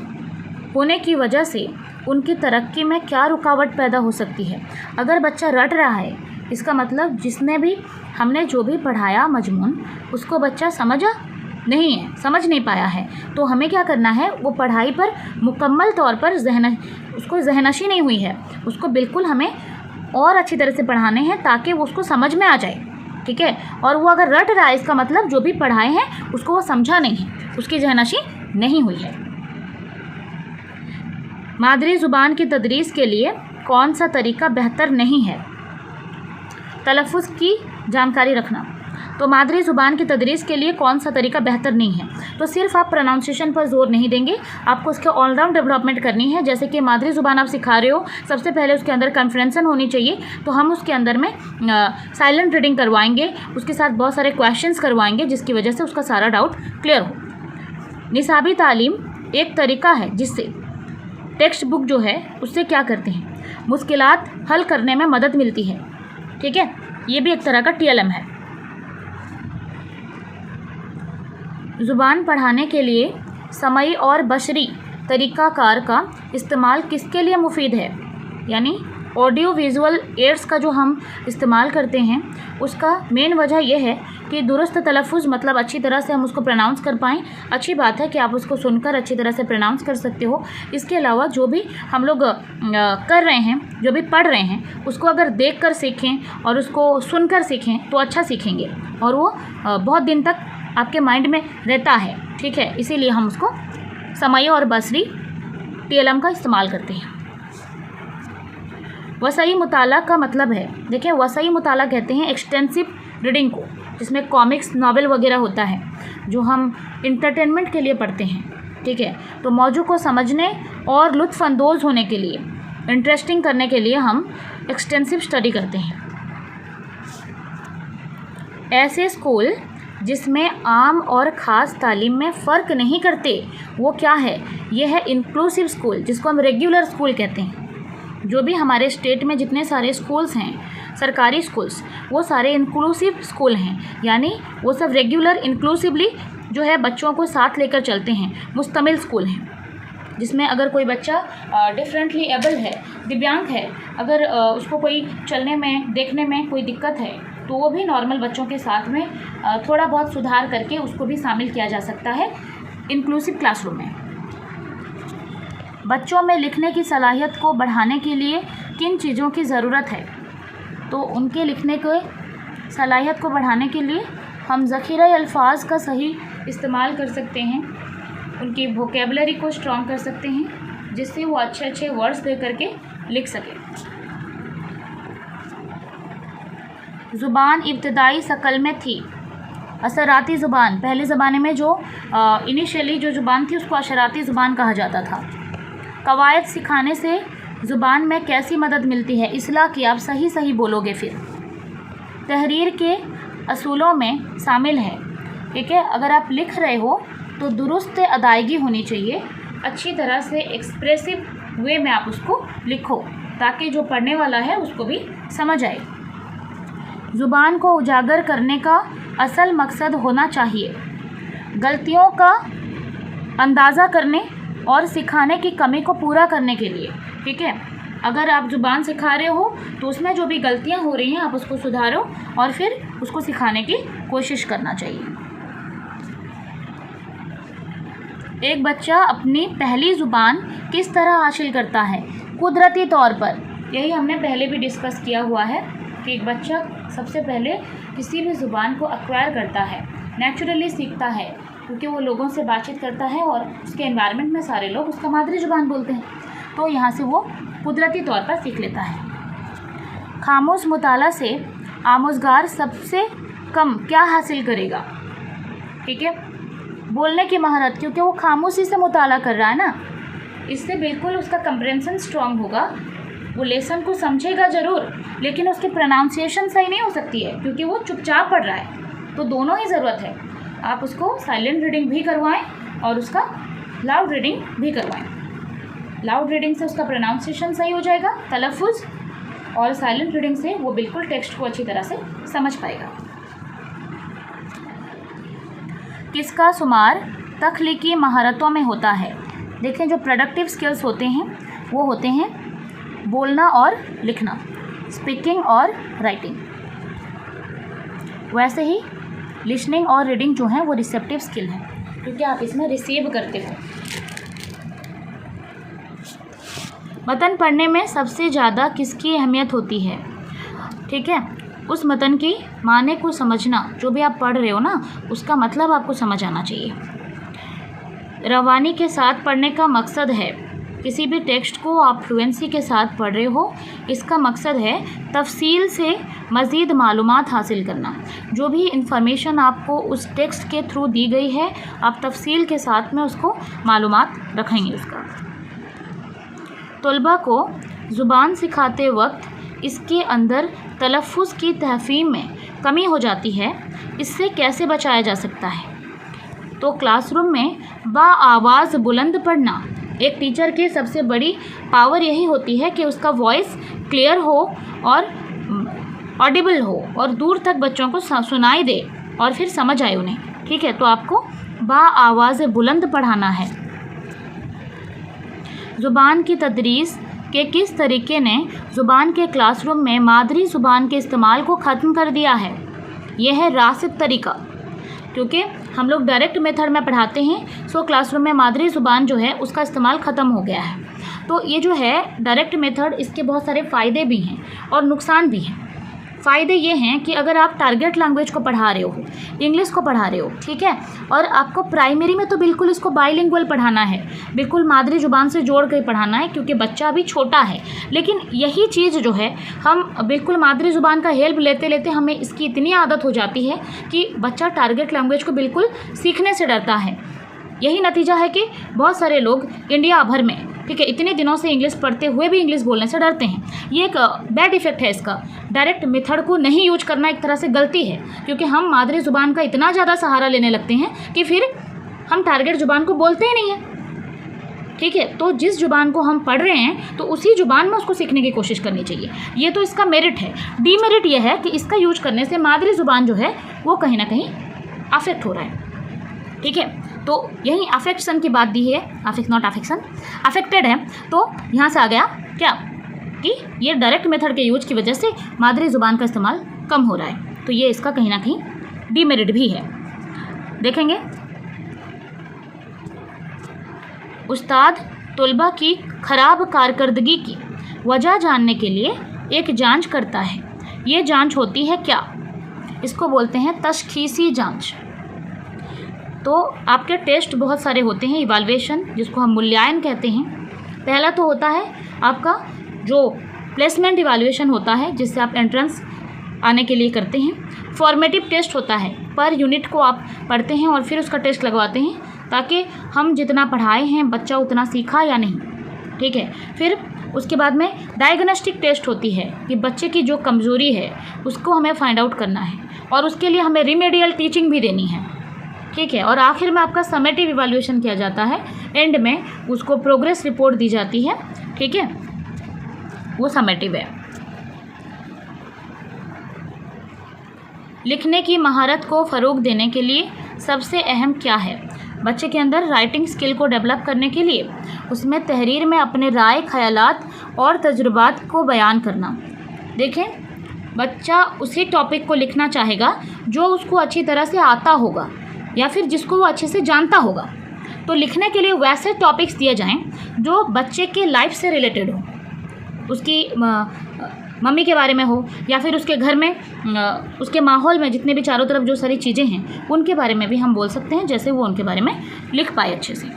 होने की वजह से उनकी तरक्की में क्या रुकावट पैदा हो सकती है? अगर बच्चा रट रहा है, इसका मतलब जिसने भी हमने जो भी पढ़ाया मजमून, उसको बच्चा समझा नहीं है, समझ नहीं पाया है, तो हमें क्या करना है, वो पढ़ाई पर मुकम्मल तौर पर उसको जहनशी नहीं हुई है, उसको बिल्कुल हमें और अच्छी तरह से पढ़ाने हैं ताकि वो उसको समझ में आ जाए, ठीक है। और वो अगर रट रहा है, इसका मतलब जो भी पढ़ाए हैं उसको वो समझा नहीं है, उसकी जहनशी नहीं हुई है। मादरी ज़ुबान की तदरीस के लिए कौन सा तरीका बेहतर नहीं है? तलफ़्फ़ुज़ की जानकारी रखना। तो मादरी ज़ुबान की तदरीस के लिए कौन सा तरीका बेहतर नहीं है? तो सिर्फ आप प्रोनाउंसिएशन पर जोर नहीं देंगे, आपको उसके ऑलराउंड डेवलपमेंट करनी है। जैसे कि मादरी ज़ुबान आप सिखा रहे हो, सबसे पहले उसके अंदर कन्फ्रेंसन होनी चाहिए, तो हम उसके अंदर में साइलेंट रीडिंग करवाएंगे, उसके साथ बहुत सारे क्वेश्चंस करवाएंगे, जिसकी वजह से उसका सारा डाउट क्लियर हो। निसाबी तालीम एक तरीका है जिससे टेक्स्ट बुक जो है उससे क्या करते हैं, मुश्किलात हल करने में मदद मिलती है, ठीक है। ये भी एक तरह का TLM है। ज़ुबान पढ़ाने के लिए समई और बशरी तरीक़ाकार का इस्तेमाल किसके लिए मुफीद है? यानी ऑडियो विजुअल एड्स का जो हम इस्तेमाल करते हैं उसका मेन वजह यह है कि दुरुस्त तलफ़्फ़ुज़, मतलब अच्छी तरह से हम उसको प्रोनाउंस कर पाएँ। अच्छी बात है कि आप उसको सुनकर अच्छी तरह से प्रोनाउंस कर सकते हो। इसके अलावा जो भी हम लोग कर रहे हैं, जो भी पढ़ रहे हैं, उसको अगर देख कर सीखें और उसको सुनकर सीखें तो अच्छा सीखेंगे और वो बहुत दिन तक आपके माइंड में रहता है, ठीक है। इसीलिए हम उसको समई और बसरी TLM का इस्तेमाल करते हैं। वसई मुताला का मतलब है, देखिए वसई मुताला कहते हैं एक्सटेंसिव रीडिंग को, जिसमें कॉमिक्स नॉवेल वगैरह होता है जो हम इंटरटेनमेंट के लिए पढ़ते हैं, ठीक है। तो मौजू को समझने और लुत्फ़अंदोज़ होने के लिए, इंटरेस्टिंग करने के लिए हम एक्सटेंसिव स्टडी करते हैं। ऐसे स्कूल जिसमें आम और ख़ास तालीम में फ़र्क नहीं करते, वो क्या है? ये है इंक्लूसिव स्कूल, जिसको हम रेगुलर स्कूल कहते हैं। जो भी हमारे स्टेट में जितने सारे स्कूल्स हैं, सरकारी स्कूल्स, वो सारे इंक्लूसिव स्कूल हैं, यानी वो सब रेगुलर इंक्लूसिवली जो है बच्चों को साथ लेकर चलते हैं, मुस्तमिल स्कूल हैं, जिसमें अगर कोई बच्चा डिफरेंटली एबल है, दिव्यांग है, अगर उसको कोई चलने में देखने में कोई दिक्कत है, तो वो भी नॉर्मल बच्चों के साथ में थोड़ा बहुत सुधार करके उसको भी शामिल किया जा सकता है इंक्लूसिव क्लासरूम में। बच्चों में लिखने की सलाहियत को बढ़ाने के लिए किन चीज़ों की ज़रूरत है? तो उनके लिखने के सलाहियत को बढ़ाने के लिए हम ज़ख़ीरा अल्फाज का सही इस्तेमाल कर सकते हैं, उनकी वोकेबलरी को स्ट्रॉन्ग कर सकते हैं, जिससे वो अच्छे अच्छे वर्ड्स दे करके लिख सकें। ज़ुबान इब्तदाई शक्ल में थी। असराती ज़ुबान, पहले ज़माने में जो इनिशियली जो ज़ुबान थी उसको असराती ज़ुबान कहा जाता था। कवायद सिखाने से ज़ुबान में कैसी मदद मिलती है? इस्लाह की, आप सही सही बोलोगे फिर। तहरीर के असूलों में शामिल है, ठीक है। अगर आप लिख रहे हो तो दुरुस्त अदायगी होनी चाहिए, अच्छी तरह से एक्सप्रेसिव वे में आप उसको लिखो ताकि जो पढ़ने वाला है उसको भी समझ आए। ज़ुबान को उजागर करने का असल मकसद होना चाहिए गलतियों का अंदाज़ा करने और सिखाने की कमी को पूरा करने के लिए, ठीक है। अगर आप ज़ुबान सिखा रहे हो तो उसमें जो भी गलतियां हो रही हैं आप उसको सुधारो और फिर उसको सिखाने की कोशिश करना चाहिए। एक बच्चा अपनी पहली ज़ुबान किस तरह हासिल करता है? कुदरती तौर पर। यही हमने पहले भी डिस्कस किया हुआ है कि एक बच्चा सबसे पहले किसी भी ज़ुबान को एक्वायर करता है, नेचुरली सीखता है, क्योंकि वो लोगों से बातचीत करता है और उसके एनवायरनमेंट में सारे लोग उसका मादरी ज़ुबान बोलते हैं, तो यहाँ से वो कुदरती तौर पर सीख लेता है। खामोश मुताला से आमोज़गार सबसे कम क्या हासिल करेगा? ठीक है, बोलने की महारत, क्योंकि वो खामोशी से मुताला कर रहा है ना, इससे बिल्कुल उसका कंप्रेंशन स्ट्रांग होगा। वो लेसन को समझेगा ज़रूर, लेकिन उसकी प्रोनाउंसिएशन सही नहीं हो सकती है क्योंकि वो चुपचाप पढ़ रहा है। तो दोनों ही ज़रूरत है, आप उसको साइलेंट रीडिंग भी करवाएं और उसका लाउड रीडिंग भी करवाएं। लाउड रीडिंग से उसका प्रोनाउंसिएशन सही हो जाएगा, तलफ़ुज़, और साइलेंट रीडिंग से वो बिल्कुल टेक्स्ट को अच्छी तरह से समझ पाएगा। किसका शुमार तख्लीकी महारतों में होता है? देखें, जो प्रोडक्टिव स्किल्स होते हैं वो होते हैं बोलना और लिखना, स्पीकिंग और राइटिंग। वैसे ही लिसनिंग और रीडिंग जो हैं वो रिसेप्टिव स्किल हैं, क्योंकि आप इसमें रिसीव करते हो। मतन पढ़ने में सबसे ज़्यादा किसकी अहमियत होती है? ठीक है, उस मतन की माने को समझना, जो भी आप पढ़ रहे हो ना उसका मतलब आपको समझ आना चाहिए। रवानी के साथ पढ़ने का मकसद है, किसी भी टेक्स्ट को आप फ्लुएंसी के साथ पढ़ रहे हो, इसका मकसद है तफसील से मज़ीद मालूमात हासिल करना। जो भी इंफॉर्मेशन आपको उस टेक्स्ट के थ्रू दी गई है आप तफसील के साथ में उसको मालूमात रखेंगे उसका। तलबा को ज़ुबान सिखाते वक्त इसके अंदर तलफ़ुज़ की तहफ़ीम में कमी हो जाती है, इससे कैसे बचाया जा सकता है? तो क्लासरूम में बाआवाज़ बुलंद पढ़ना, एक टीचर की सबसे बड़ी पावर यही होती है कि उसका वॉइस क्लियर हो और ऑडिबल हो और दूर तक बच्चों को सुनाई दे और फिर समझ आए उन्हें। ठीक है, तो आपको बाआवाज़ बुलंद पढ़ाना है। ज़ुबान की तदरीस के किस तरीके ने ज़ुबान के क्लासरूम में मादरी ज़ुबान के इस्तेमाल को ख़त्म कर दिया है? यह है रासिद तरीका, क्योंकि हम लोग डायरेक्ट मेथड में पढ़ाते हैं, सो क्लासरूम में मादरी ज़ुबान जो है उसका इस्तेमाल ख़त्म हो गया है। तो ये जो है डायरेक्ट मेथड, इसके बहुत सारे फ़ायदे भी हैं और नुकसान भी हैं। फ़ायदे ये हैं कि अगर आप टारगेट लैंग्वेज को पढ़ा रहे हो, इंग्लिश को पढ़ा रहे हो, ठीक है, और आपको प्राइमरी में तो बिल्कुल इसको बाइलिंगुअल पढ़ाना है, बिल्कुल मादरी ज़ुबान से जोड़ कर पढ़ाना है, क्योंकि बच्चा अभी छोटा है। लेकिन यही चीज़ जो है हम बिल्कुल मादरी ज़ुबान का हेल्प लेते लेते हमें इसकी इतनी आदत हो जाती है कि बच्चा टारगेट लैंग्वेज को बिल्कुल सीखने से डरता है। यही नतीजा है कि बहुत सारे लोग इंडिया भर में, ठीक है, इतने दिनों से इंग्लिश पढ़ते हुए भी इंग्लिश बोलने से डरते हैं। ये एक बैड इफ़ेक्ट है इसका। डायरेक्ट मेथड को नहीं यूज करना एक तरह से गलती है, क्योंकि हम मादरी ज़ुबान का इतना ज़्यादा सहारा लेने लगते हैं कि फिर हम टारगेट ज़ुबान को बोलते ही नहीं हैं। ठीक है, तो जिस ज़ुबान को हम पढ़ रहे हैं तो उसी ज़ुबान में उसको सीखने की कोशिश करनी चाहिए। ये तो इसका मेरिट है। डीमेरिट ये है कि इसका यूज करने से मादरी ज़ुबान जो है वो कहीं ना कहीं अफेक्ट हो रहा है। ठीक है, तो यही अफेक्शन की बात दी है, नॉट अफेक्शन, अफेक्टेड है। तो यहाँ से आ गया क्या कि ये डायरेक्ट मेथड के यूज की वजह से मादरी ज़ुबान का इस्तेमाल कम हो रहा है, तो ये इसका कहीं ना कहीं डीमेरिट भी है। देखेंगे, उस्ताद तलबा की ख़राब कारकर्दगी की वजह जानने के लिए एक जांच करता है। ये जांच होती है क्या? इसको बोलते हैं तशख़ीसी जांच। तो आपके टेस्ट बहुत सारे होते हैं, इवाल्वेशन जिसको हम मूल्यांकन कहते हैं। पहला तो होता है आपका जो प्लेसमेंट इवाल्यूएशन होता है, जिससे आप एंट्रेंस आने के लिए करते हैं। फॉर्मेटिव टेस्ट होता है, पर यूनिट को आप पढ़ते हैं और फिर उसका टेस्ट लगवाते हैं ताकि हम जितना पढ़ाए हैं बच्चा उतना सीखा या नहीं, ठीक है। फिर उसके बाद में डायग्नोस्टिक टेस्ट होती है कि बच्चे की जो कमज़ोरी है उसको हमें फाइंड आउट करना है और उसके लिए हमें रिमेडियल टीचिंग भी देनी है, ठीक है। और आखिर में आपका समेटिव इवैल्यूएशन किया जाता है, एंड में उसको प्रोग्रेस रिपोर्ट दी जाती है, ठीक है, वो समेटिव है। लिखने की महारत को फ़रोग देने के लिए सबसे अहम क्या है? बच्चे के अंदर राइटिंग स्किल को डेवलप करने के लिए उसमें तहरीर में अपने राय, ख़यालात और तजुर्बात को बयान करना। देखें, बच्चा उसी टॉपिक को लिखना चाहेगा जो उसको अच्छी तरह से आता होगा या फिर जिसको वो अच्छे से जानता होगा। तो लिखने के लिए वैसे टॉपिक्स दिए जाएं जो बच्चे के लाइफ से रिलेटेड हो, उसकी मम्मी के बारे में हो या फिर उसके घर में उसके माहौल में जितने भी चारों तरफ जो सारी चीज़ें हैं उनके बारे में भी हम बोल सकते हैं, जैसे वो उनके बारे में लिख पाए अच्छे से।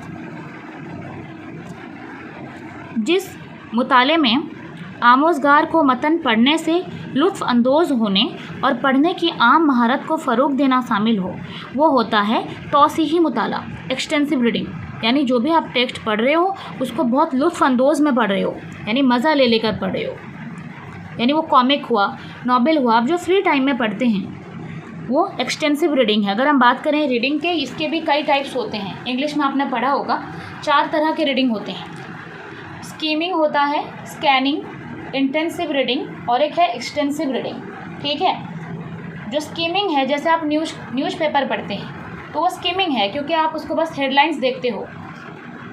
जिस मुताले में आमोज़गार को मतन पढ़ने से लुत्फ़ अंदोज़ होने और पढ़ने की आम महारत को फ़रोग देना शामिल हो, वो होता है तौसीही मुताला, एक्सटेंसिव रीडिंग। यानी जो भी आप टेक्स्ट पढ़ रहे हो उसको बहुत लुत्फ़ अंदोज़ में पढ़ रहे हो, यानी मज़ा ले लेकर पढ़ रहे हो। यानी वो कॉमिक हुआ, नॉवेल हुआ, आप जो फ्री टाइम में पढ़ते हैं वो एक्सटेंसिव रीडिंग है। अगर हम बात करें रीडिंग के, इसके भी कई टाइप्स होते हैं। इंग्लिश में आपने पढ़ा होगा 4 तरह के रीडिंग होते हैं। स्कीमिंग होता है, स्कैनिंग, इंटेंसिव रीडिंग और एक है एक्सटेंसिव रीडिंग, ठीक है। जो स्कीमिंग है, जैसे आप न्यूज़पेपर पढ़ते हैं तो वो स्कीमिंग है क्योंकि आप उसको बस हेडलाइंस देखते हो,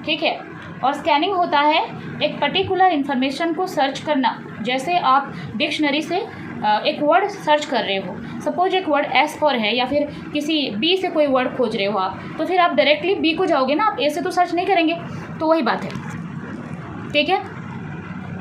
ठीक है। और स्कैनिंग होता है एक पर्टिकुलर इन्फॉर्मेशन को सर्च करना, जैसे आप डिक्शनरी से एक वर्ड सर्च कर रहे हो, सपोज एक वर्ड एस फॉर है या फिर किसी बी से कोई वर्ड खोज रहे हो आप, तो फिर आप डायरेक्टली बी को जाओगे ना, आप ए से तो सर्च नहीं करेंगे। तो वही बात है, ठीक है।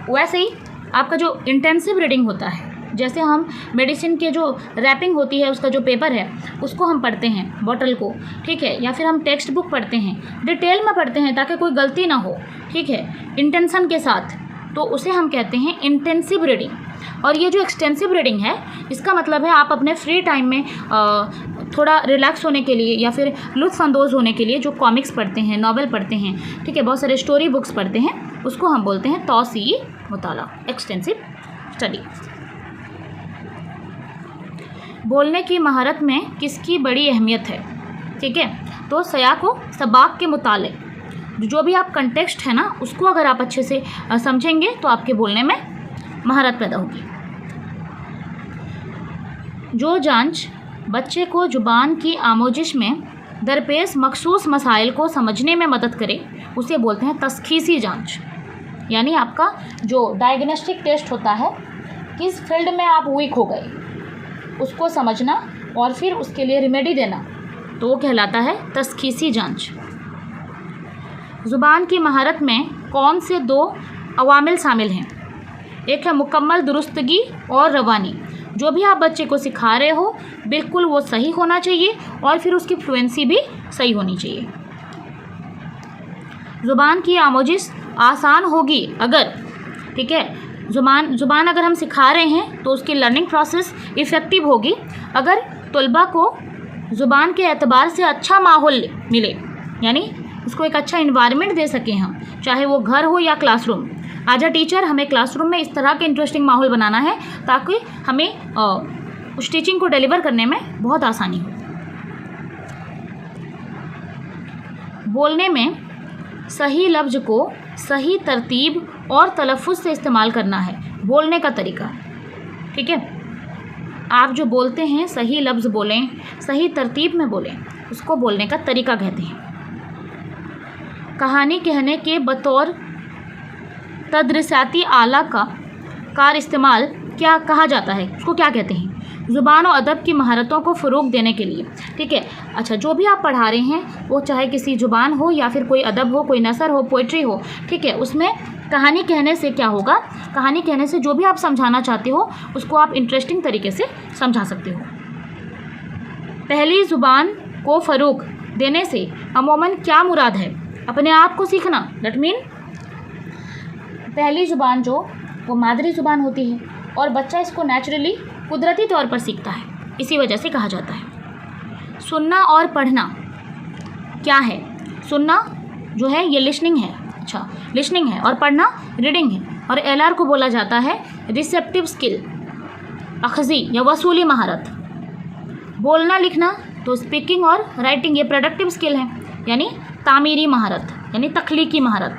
वैसे ही आपका जो इंटेंसिव रीडिंग होता है, जैसे हम मेडिसिन के जो रैपिंग होती है उसका जो पेपर है उसको हम पढ़ते हैं, बॉटल को, ठीक है, या फिर हम टेक्स्ट बुक पढ़ते हैं, डिटेल में पढ़ते हैं ताकि कोई गलती ना हो, ठीक है, इंटेंशन के साथ, तो उसे हम कहते हैं इंटेंसिव रीडिंग। और ये जो एक्सटेंसिव रीडिंग है इसका मतलब है आप अपने फ्री टाइम में थोड़ा रिलैक्स होने के लिए या फिर लुत्फ़ अंदोज़ होने के लिए जो कॉमिक्स पढ़ते हैं, नॉवेल पढ़ते हैं, ठीक है, बहुत सारे स्टोरी बुक्स पढ़ते हैं, उसको हम बोलते हैं तौसीई मुताला, एक्सटेंसिव स्टडी। बोलने की महारत में किसकी बड़ी अहमियत है, ठीक है। तो सयाक़ व सबाक़ के मुतालिक जो भी आप कंटेक्स्ट है ना उसको अगर आप अच्छे से समझेंगे तो आपके बोलने में महारत पैदा होगी। जो जांच बच्चे को ज़ुबान की आमोजिश में दरपेश मखसूस मसाइल को समझने में मदद करे उसे बोलते हैं तशख़ीसी जांच। यानी आपका जो डायग्नोस्टिक टेस्ट होता है, किस फील्ड में आप वीक हो गए उसको समझना और फिर उसके लिए रिमेडी देना, तो वो कहलाता है तशख़ीसी जांच। ज़ुबान की महारत में कौन से 2 अवामिल शामिल हैं? एक है मुकम्मल दुरुस्तगी और रवानी। जो भी आप बच्चे को सिखा रहे हो बिल्कुल वो सही होना चाहिए और फिर उसकी फ्लुएंसी भी सही होनी चाहिए। ज़ुबान की आमोजिश आसान होगी अगर, ठीक है, ज़ुबान अगर हम सिखा रहे हैं तो उसकी लर्निंग प्रोसेस इफ़ेक्टिव होगी अगर तलबा को ज़ुबान के एतबार से अच्छा माहौल मिले, यानी उसको एक अच्छा इन्वायरमेंट दे सकें हम, चाहे वो घर हो या क्लासरूम। एज अ टीचर हमें क्लासरूम में इस तरह के इंटरेस्टिंग माहौल बनाना है ताकि हमें उस टीचिंग को डिलीवर करने में बहुत आसानी हो। बोलने में सही लफ्ज़ को सही तरतीब और तलफ़्फ़ुज़ से इस्तेमाल करना है, बोलने का तरीका, ठीक है। आप जो बोलते हैं सही लफ्ज़ बोलें, सही तरतीब में बोलें, उसको बोलने का तरीका कहते हैं। कहानी कहने के बतौर तदरीसाती आला का इस्तेमाल क्या कहा जाता है, उसको क्या कहते हैं? ज़ुबान और अदब की महारतों को फ़रोग देने के लिए, ठीक है। अच्छा, जो भी आप पढ़ा रहे हैं वो चाहे किसी ज़ुबान हो या फिर कोई अदब हो, कोई नसर हो, पोइट्री हो, ठीक है, उसमें कहानी कहने से क्या होगा, कहानी कहने से जो भी आप समझाना चाहते हो उसको आप इंटरेस्टिंग तरीके से समझा सकते हो। पहली ज़ुबान को फ़रोग देने से अमूमन क्या मुराद है? अपने आप को सीखना। दैट मीन पहली ज़ुबान जो वो मादरी ज़ुबान होती है और बच्चा इसको नेचुरली कुदरती तौर पर सीखता है, इसी वजह से कहा जाता है। सुनना और पढ़ना क्या है? सुनना जो है ये लिसनिंग है, अच्छा लिसनिंग है, और पढ़ना रीडिंग है। और LR को बोला जाता है रिसेप्टिव स्किल, अखज़ी या वसूली महारत। बोलना लिखना तो स्पीकिंग और राइटिंग ये प्रोडक्टिव स्किल है, यानी तामीरी महारत, यानी तख्लीकी महारत।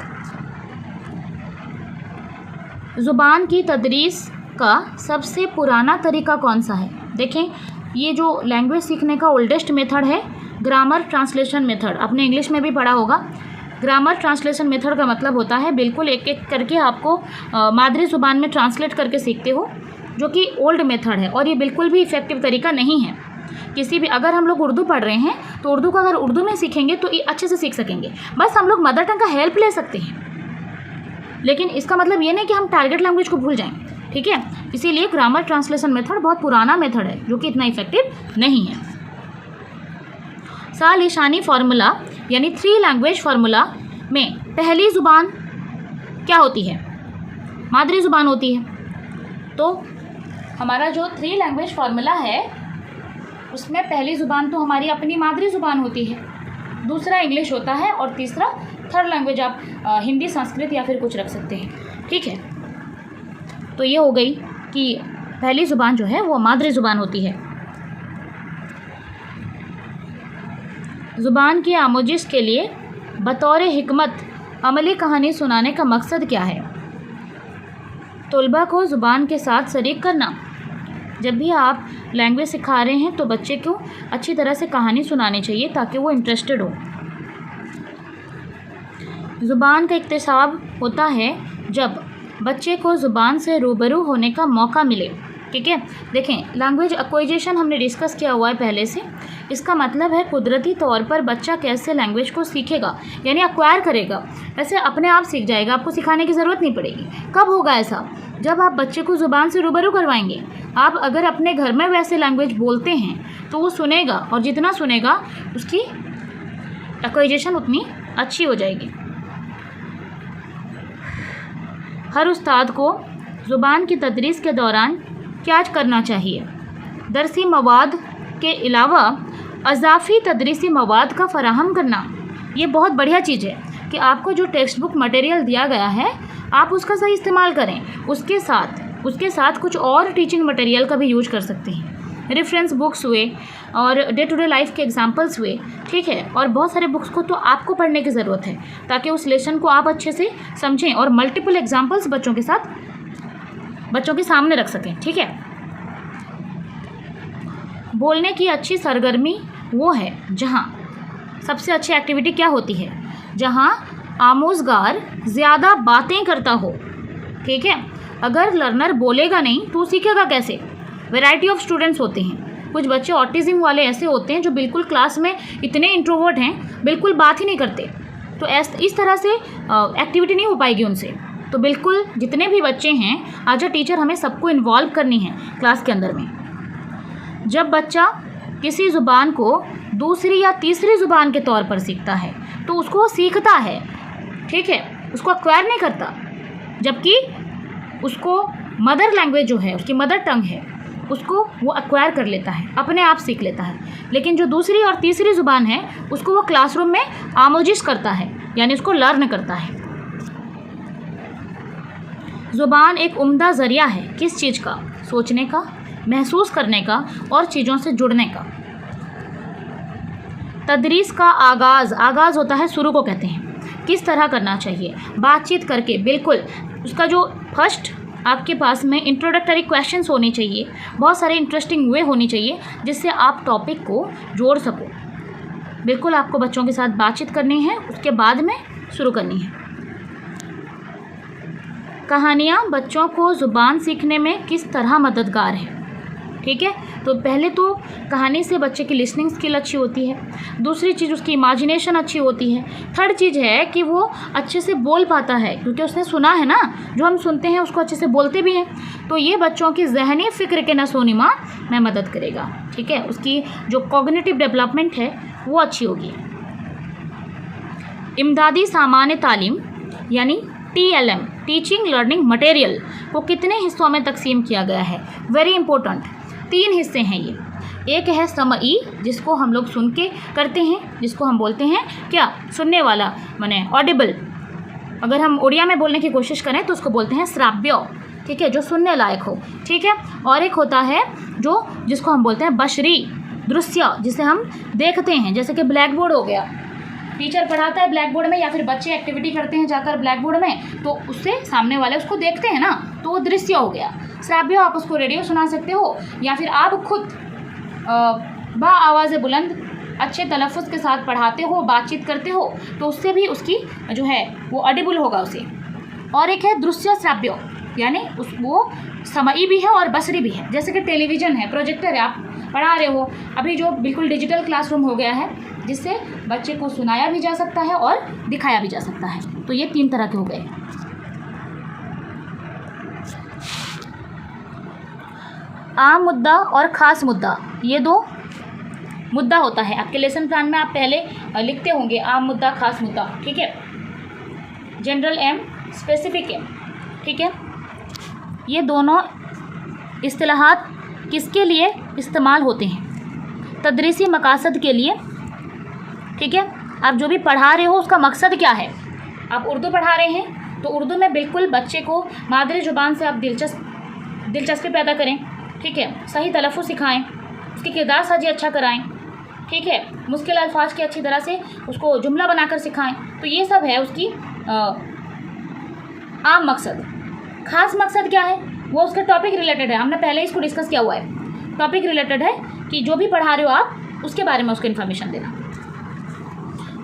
ज़ुबान की तदरीस का सबसे पुराना तरीका कौन सा है? देखें, ये जो लैंग्वेज सीखने का ओल्डेस्ट मेथड है ग्रामर ट्रांसलेशन मेथड। आपने इंग्लिश में भी पढ़ा होगा। ग्रामर ट्रांसलेशन मेथड का मतलब होता है बिल्कुल एक एक करके आपको मादरी ज़ुबान में ट्रांसलेट करके सीखते हो, जो कि ओल्ड मेथड है और ये बिल्कुल भी इफ़ेक्टिव तरीका नहीं है। किसी भी, अगर हम लोग उर्दू पढ़ रहे हैं तो उर्दू को अगर उर्दू में सीखेंगे तो ये अच्छे से सीख सकेंगे। बस हम लोग मदर टंग का हेल्प ले सकते हैं, लेकिन इसका मतलब ये नहीं कि हम टारगेट लैंग्वेज को भूल जाएं, ठीक है। इसीलिए ग्रामर ट्रांसलेशन मेथड बहुत पुराना मेथड है जो कि इतना इफेक्टिव नहीं है। सालिशानी फार्मूला यानी 3 लैंग्वेज फार्मूला में पहली ज़ुबान क्या होती है? मादरी ज़ुबान होती है। तो हमारा जो 3 लैंग्वेज फार्मूला है उसमें पहली ज़ुबान तो हमारी अपनी मादरी ज़ुबान होती है, दूसरा इंग्लिश होता है, और तीसरा थर्ड लैंग्वेज आप हिंदी, संस्कृत या फिर कुछ रख सकते हैं, ठीक है। तो ये हो गई कि पहली ज़ुबान जो है वो मादरी ज़ुबान होती है। ज़ुबान की आमोजिश के लिए बतौर हिकमत अमली कहानी सुनाने का मकसद क्या है? तलबा को ज़ुबान के साथ शरीक करना। जब भी आप लैंग्वेज सिखा रहे हैं तो बच्चे को अच्छी तरह से कहानी सुनानी चाहिए ताकि वो इंटरेस्टेड हो। ज़ुबान का इक्तिसाब होता है जब बच्चे को ज़ुबान से रूबरू होने का मौका मिले, ठीक है। देखें, लैंग्वेज एक्वाइजेशन हमने डिस्कस किया हुआ है पहले से। इसका मतलब है कुदरती तौर पर बच्चा कैसे लैंग्वेज को सीखेगा, यानी एक्वायर करेगा। वैसे अपने आप सीख जाएगा, आपको सिखाने की ज़रूरत नहीं पड़ेगी। कब होगा ऐसा? जब आप बच्चे को ज़ुबान से रूबरू करवाएंगे। आप अगर अपने घर में वैसे लैंग्वेज बोलते हैं तो वो सुनेगा, और जितना सुनेगा उसकी एक्वाइजेशन उतनी अच्छी हो जाएगी। हर उस्ताद को ज़ुबान की तदरीस के दौरान क्या करना चाहिए? दरसी मवाद के अलावा अज़ाफ़ी तदरीसी मवाद का फ़राहम करना। ये बहुत बढ़िया चीज़ है कि आपको जो टेक्स्ट बुक मटेरियल दिया गया है आप उसका सही इस्तेमाल करें। उसके साथ कुछ और टीचिंग मटेरियल का भी यूज़ कर सकते हैं। रेफरेंस बुक्स हुए और डे टू डे लाइफ के एग्जांपल्स हुए, ठीक है। और बहुत सारे बुक्स को तो आपको पढ़ने की ज़रूरत है ताकि उस लेसन को आप अच्छे से समझें और मल्टीपल एग्जांपल्स बच्चों के सामने रख सकें, ठीक है। बोलने की अच्छी सरगर्मी वो है जहाँ सबसे अच्छी एक्टिविटी क्या होती है? जहाँ आमोज़गार ज़्यादा बातें करता हो, ठीक है। अगर लर्नर बोलेगा नहीं तो सीखेगा कैसे? वैरायटी ऑफ स्टूडेंट्स होते हैं। कुछ बच्चे ऑटिज़म वाले ऐसे होते हैं जो बिल्कुल क्लास में इतने इंट्रोवर्ट हैं, बिल्कुल बात ही नहीं करते। तो इस तरह से एक्टिविटी नहीं हो पाएगी उनसे। तो बिल्कुल जितने भी बच्चे हैं, एज अ टीचर हमें सबको इन्वॉल्व करनी है क्लास के अंदर में। जब बच्चा किसी ज़ुबान को दूसरी या तीसरी ज़ुबान के तौर पर सीखता है तो उसको सीखता है, ठीक है, उसको एक्वायर नहीं करता। जबकि उसको मदर लैंग्वेज जो है, उसकी मदर टंग है, उसको वो एक्वायर कर लेता है, अपने आप सीख लेता है। लेकिन जो दूसरी और तीसरी ज़ुबान है उसको वो क्लासरूम में आमोजिश करता है, यानी उसको लर्न करता है। ज़ुबान एक उम्दा ज़रिया है किस चीज़ का? सोचने का, महसूस करने का और चीज़ों से जुड़ने का। तदरीस का आगाज़ होता है, शुरू को कहते हैं। किस तरह करना चाहिए? बातचीत करके, बिल्कुल। उसका जो फर्स्ट आपके पास में इंट्रोडक्टरी क्वेश्चंस होने चाहिए, बहुत सारे इंटरेस्टिंग वे होनी चाहिए जिससे आप टॉपिक को जोड़ सको। बिल्कुल आपको बच्चों के साथ बातचीत करनी है, उसके बाद में शुरू करनी है। कहानियाँ बच्चों को ज़ुबान सीखने में किस तरह मददगार है? ठीक है, तो पहले तो कहानी से बच्चे की लिसनिंग स्किल अच्छी होती है। दूसरी चीज़ उसकी इमेजिनेशन अच्छी होती है। थर्ड चीज़ है कि वो अच्छे से बोल पाता है, क्योंकि उसने सुना है ना, जो हम सुनते हैं उसको अच्छे से बोलते भी हैं। तो ये बच्चों की ज़हनी फ़िक्र के नशोनुमा में मदद करेगा, ठीक है। उसकी जो कॉग्निटिव डेवलपमेंट है वो अच्छी होगी। इमदादी सामान तालीम यानी TLM टीचिंग लर्निंग मटेरियल को कितने हिस्सों में तकसीम किया गया है? Very important. तीन हिस्से हैं ये। एक है समई, जिसको हम लोग सुन के करते हैं, जिसको हम बोलते हैं क्या, सुनने वाला, माने ऑडिबल। अगर हम उड़िया में बोलने की कोशिश करें तो उसको बोलते हैं श्राव्य, ठीक है, जो सुनने लायक हो, ठीक है। और एक होता है जिसको हम बोलते हैं बशरी, दृश्य, जिसे हम देखते हैं, जैसे कि ब्लैक बोर्ड हो गया, टीचर पढ़ाता है ब्लैक बोर्ड में, या फिर बच्चे एक्टिविटी करते हैं जाकर ब्लैक बोर्ड में, तो उससे सामने वाले उसको देखते हैं ना, तो वो दृश्य हो गया। श्राव्य आप उसको रेडियो सुना सकते हो, या फिर आप खुद बा आवाज़ बुलंद अच्छे तलफ़ुज़ के साथ पढ़ाते हो, बातचीत करते हो, तो उससे भी उसकी जो है वो ऑडिबल होगा उसे। और एक है दृश्य श्राव्य, यानी वो समई भी है और बसरी भी है। जैसे कि टेलीविज़न है, प्रोजेक्टर है, आप पढ़ा रहे हो, अभी जो बिल्कुल डिजिटल क्लासरूम हो गया है, जिससे बच्चे को सुनाया भी जा सकता है और दिखाया भी जा सकता है। तो ये तीन तरह के हो गए। आम मुद्दा और ख़ास मुद्दा, ये दो मुद्दा होता है आपके लेसन प्लान में, आप पहले लिखते होंगे आम मुद्दा, खास मुद्दा, ठीक है, जनरल एम, स्पेसिफिक एम, ठीक है। ये दोनों इस्तिलाहात किसके लिए इस्तेमाल होते हैं? तदरीसी मकासद के लिए, ठीक है। आप जो भी पढ़ा रहे हो उसका मकसद क्या है? आप उर्दू पढ़ा रहे हैं तो उर्दू में बिल्कुल बच्चे को मादरी ज़ुबान से आप दिलचस्पी पैदा करें, ठीक है, सही तलफ़ुज़ सिखाएं, उसकी किरदार साजी अच्छा कराएं, ठीक है, मुश्किल अल्फाज की अच्छी तरह से उसको जुमला बनाकर सिखाएं। तो ये सब है उसकी आम मकसद। ख़ास मकसद क्या है? वो उसके टॉपिक रिलेटेड है, हमने पहले इसको डिस्कस किया हुआ है। टॉपिक रिलेटेड है कि जो भी पढ़ा रहे हो आप उसके बारे में उसको इन्फॉर्मेशन देना।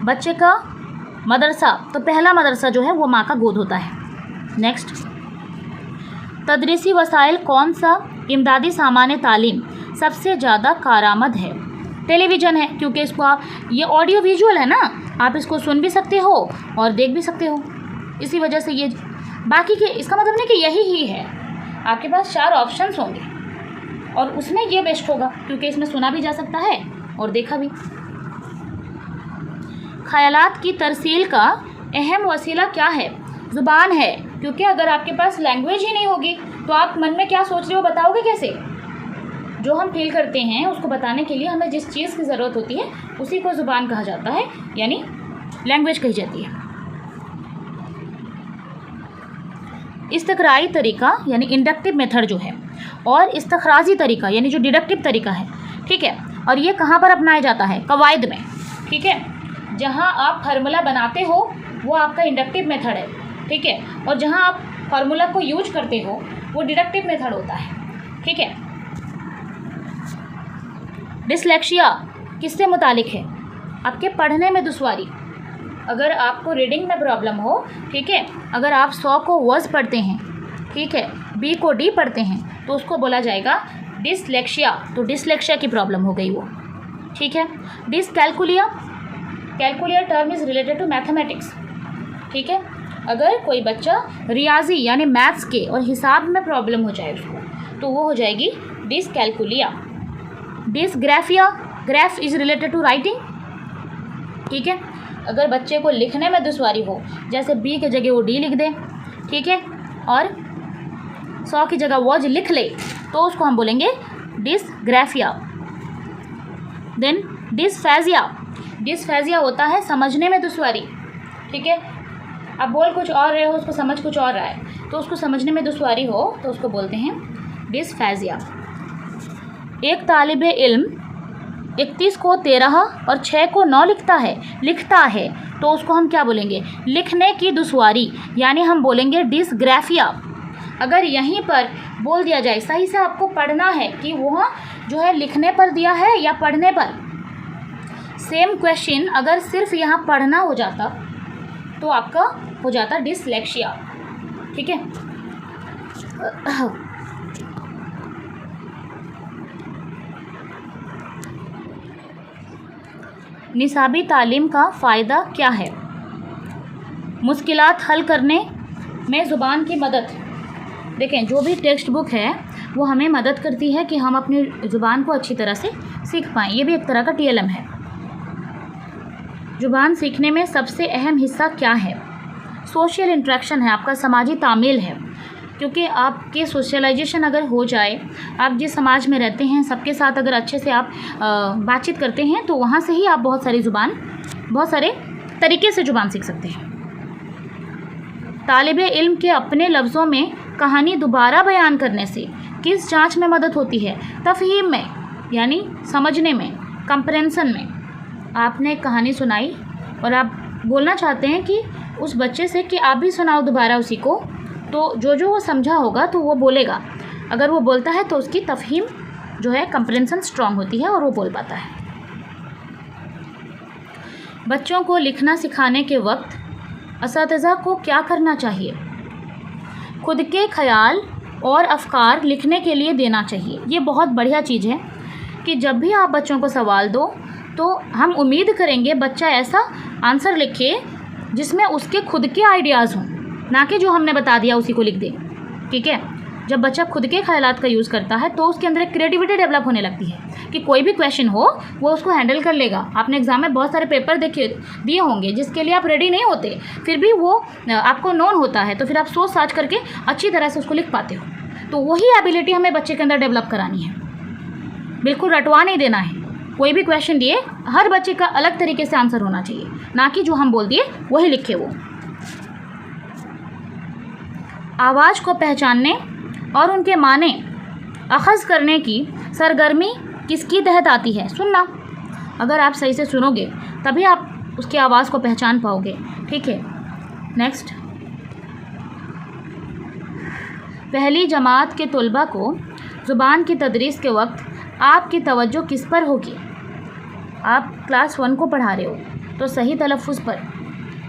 बच्चे का मदरसा, तो पहला मदरसा जो है वो माँ का गोद होता है। नेक्स्ट, तदरीसी वसाइल कौन सा इमदादी सामान तालीम सबसे ज़्यादा कारआमद है? टेलीविज़न है, क्योंकि इसको आप, ये ऑडियो विजुअल है ना, आप इसको सुन भी सकते हो और देख भी सकते हो, इसी वजह से ये बाकी के, इसका मतलब नहीं कि यही ही है, आपके पास 4 ऑप्शंस होंगे और उसमें ये बेस्ट होगा, क्योंकि इसमें सुना भी जा सकता है और देखा भी। ख़यालात की तरसील का अहम वसीला क्या है? ज़ुबान है, क्योंकि अगर आपके पास लैंग्वेज ही नहीं होगी तो आप मन में क्या सोच रहे हो बताओगे कैसे? जो हम फील करते हैं उसको बताने के लिए हमें जिस चीज़ की ज़रूरत होती है उसी को ज़ुबान कहा जाता है, यानी लैंग्वेज कही जाती है। इस्तक़राई तरीका यानी इंडक्टिव मेथड जो है, और इस्तख़राजी तरीका यानी जो डिडक्टिव तरीका है, ठीक है, और ये कहाँ पर अपनाया जाता है? कवायद में, ठीक है। जहाँ आप फार्मूला बनाते हो वो आपका इंडक्टिव मेथड है, ठीक है, और जहाँ आप फार्मूला को यूज करते हो वो डिडक्टिव मेथड होता है, ठीक है। डिसलेक्सिया किससे मुतालिक है? आपके पढ़ने में दुश्वारी। अगर आपको रीडिंग में प्रॉब्लम हो, ठीक है, अगर आप 100 को वज़ पढ़ते हैं, ठीक है, बी को डी पढ़ते हैं, तो उसको बोला जाएगा डिसलेक्सिया। तो डिसलेक्सिया की प्रॉब्लम हो गई वो, ठीक है। Dyscalculia, calculia term is related to mathematics, ठीक है। अगर कोई बच्चा रियाजी यानी मैथ्स के और हिसाब में प्रॉब्लम हो जाए उसको, तो वो हो जाएगी dyscalculia. Dysgraphia, graph is related to writing, ठीक है। अगर बच्चे को लिखने में दुश्वारी हो, जैसे बी की जगह वो डी लिख दे, ठीक है, और 100 की जगह वॉज लिख ले, तो उसको हम बोलेंगे डिसग्राफिया। देन डिसफेजिया, डिसफेजिया होता है समझने में दुश्वारी, ठीक है। आप बोल कुछ और रहे हो, उसको समझ कुछ और रहा है, तो उसको समझने में दुश्वारी हो तो उसको बोलते हैं डिसफेजिया। एक तालिब इल्म 31 को 13 और 6 को 9 लिखता है, तो उसको हम क्या बोलेंगे? लिखने की दुश्वारी, यानी हम बोलेंगे डिसग्राफिया। अगर यहीं पर बोल दिया जाए, सही से आपको पढ़ना है कि वह जो है लिखने पर दिया है या पढ़ने पर। सेम क्वेश्चन अगर सिर्फ यहाँ पढ़ना हो जाता तो आपका हो जाता डिसलेक्सिया, ठीक है। निसाबी तालीम का फ़ायदा क्या है? मुश्किलात हल करने में ज़ुबान की मदद। देखें, जो भी टेक्स्ट बुक है वो हमें मदद करती है कि हम अपनी ज़ुबान को अच्छी तरह से सीख पाएँ। ये भी एक तरह का TLM है। ज़ुबान सीखने में सबसे अहम हिस्सा क्या है? सोशल इंटरेक्शन है, आपका समाजी तामील है। क्योंकि आपके सोशलाइजेशन अगर हो जाए, आप जिस समाज में रहते हैं सबके साथ अगर अच्छे से आप बातचीत करते हैं तो वहाँ से ही आप बहुत सारे तरीके से ज़ुबान सीख सकते हैं। तालिबे इल्म के अपने लफ्ज़ों में कहानी दोबारा बयान करने से किस जांच में मदद होती है? तफ़हीम में, यानी समझने में, कंप्रेंशन में। आपने एक कहानी सुनाई और आप बोलना चाहते हैं कि उस बच्चे से कि आप भी सुनाओ दोबारा उसी को, तो जो वो समझा होगा तो वो बोलेगा। अगर वो बोलता है तो उसकी तफ़हीम जो है, कंप्रेंशन स्ट्रॉन्ग होती है और वो बोल पाता है। बच्चों को लिखना सिखाने के वक्त असातिज़ा को क्या करना चाहिए? खुद के ख़याल और अफ़कार लिखने के लिए देना चाहिए। ये बहुत बढ़िया चीज़ है कि जब भी आप बच्चों को सवाल दो तो हम उम्मीद करेंगे बच्चा ऐसा आंसर लिखे जिसमें उसके खुद के आइडियाज़ हों, ना कि जो हमने बता दिया उसी को लिख दे। ठीक है, जब बच्चा खुद के ख़यालात का यूज़ करता है तो उसके अंदर एक क्रिएटिविटी डेवलप होने लगती है कि कोई भी क्वेश्चन हो वो उसको हैंडल कर लेगा। आपने एग्ज़ाम में बहुत सारे पेपर दिए होंगे जिसके लिए आप रेडी नहीं होते, फिर भी वो आपको नोन होता है, तो फिर आप सोच साच करके अच्छी तरह से उसको लिख पाते हो। तो वही एबिलिटी हमें बच्चे के अंदर डेवलप करानी है, बिल्कुल रटवा नहीं देना है। कोई भी क्वेश्चन दिए, हर बच्चे का अलग तरीके से आंसर होना चाहिए, ना कि जो हम बोल दिए वही लिखे वो। आवाज़ को पहचानने और उनके माने अखज़ करने की सरगर्मी किसकी तहत आती है? सुनना। अगर आप सही से सुनोगे तभी आप उसकी आवाज़ को पहचान पाओगे। ठीक है, नेक्स्ट। पहली जमात के तलबा को ज़ुबान की तदरीस के वक्त आपकी तवज्जो किस पर होगी? आप क्लास 1 को पढ़ा रहे हो तो सही तलफ़ुज़ पर,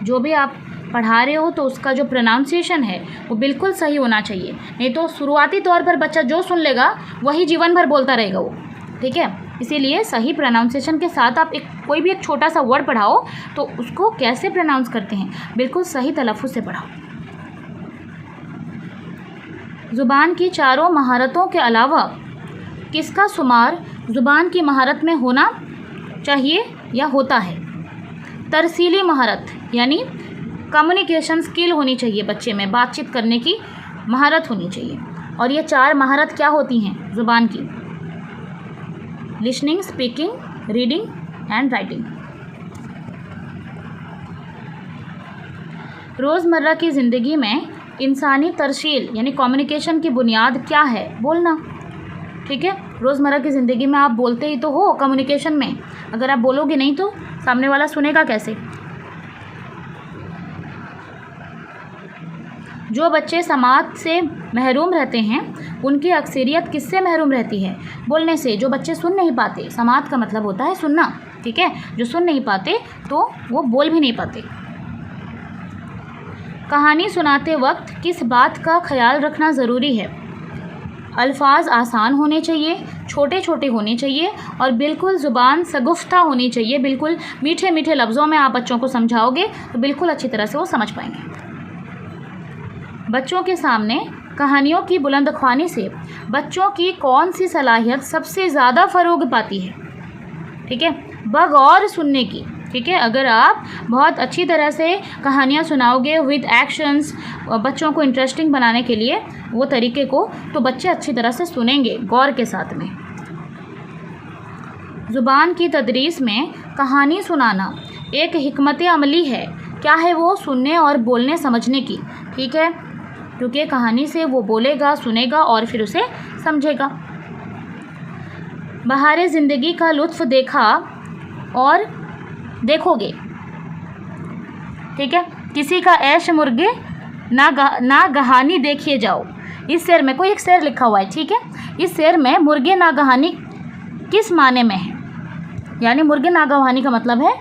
जो भी आप पढ़ा रहे हो तो उसका जो प्रोनाउंसिएशन है वो बिल्कुल सही होना चाहिए। नहीं तो शुरुआती तौर पर बच्चा जो सुन लेगा वही जीवन भर बोलता रहेगा वो। ठीक है, इसीलिए सही प्रोनाउंसिएशन के साथ आप कोई भी एक छोटा सा वर्ड पढ़ाओ तो उसको कैसे प्रोनाउंस करते हैं बिल्कुल सही तलफ़ुज़ से पढ़ाओ। ज़ुबान की चारों महारतों के अलावा किसका शुमार ज़ुबान की महारत में होना चाहिए या होता है? तरसीली महारत, यानी कम्युनिकेशन स्किल होनी चाहिए बच्चे में, बातचीत करने की महारत होनी चाहिए। और ये 4 महारत क्या होती हैं ज़ुबान की? Listening, speaking, reading and writing. रोज़मर्रा की ज़िंदगी में इंसानी तरसील यानी कम्युनिकेशन की बुनियाद क्या है? बोलना। ठीक है, रोज़मर्रा की ज़िंदगी में आप बोलते ही तो हो कम्युनिकेशन में। अगर आप बोलोगे नहीं तो सामने वाला सुनेगा कैसे? जो बच्चे समाअत से महरूम रहते हैं उनकी अक्सरियत किससे महरूम रहती है? बोलने से। जो बच्चे सुन नहीं पाते, समाअत का मतलब होता है सुनना। ठीक है, जो सुन नहीं पाते तो वो बोल भी नहीं पाते। कहानी सुनाते वक्त किस बात का ख्याल रखना ज़रूरी है? अल्फाज आसान होने चाहिए, छोटे छोटे होने चाहिए और बिल्कुल ज़ुबान सगुफ्ता होनी चाहिए। बिल्कुल मीठे मीठे लफ्ज़ों में आप बच्चों को समझाओगे तो बिल्कुल अच्छी तरह से वो समझ पाएंगे। बच्चों के सामने कहानियों की बुलंदख्वानी से बच्चों की कौन सी सलाहियत सबसे ज़्यादा फ़रोग पाती है? ठीक है, बगौर सुनने की। ठीक है, अगर आप बहुत अच्छी तरह से कहानियाँ सुनाओगे विद एक्शंस, बच्चों को इंटरेस्टिंग बनाने के लिए वो तरीके को, तो बच्चे अच्छी तरह से सुनेंगे गौर के साथ में। ज़ुबान की तदरीस में कहानी सुनाना एक हिकमत अमली है। क्या है वो? सुनने और बोलने समझने की। ठीक है, क्योंकि कहानी से वो बोलेगा, सुनेगा और फिर उसे समझेगा। बहारे ज़िंदगी का लुत्फ़ देखा और देखोगे। ठीक है, किसी का ऐश मुर्गे ना गहानी देखिए जाओ। इस शेर में कोई एक शेर लिखा हुआ है। ठीक है, इस शेर में मुर्गे ना गहानी किस माने में है? यानी मुर्गे ना गहानी का मतलब है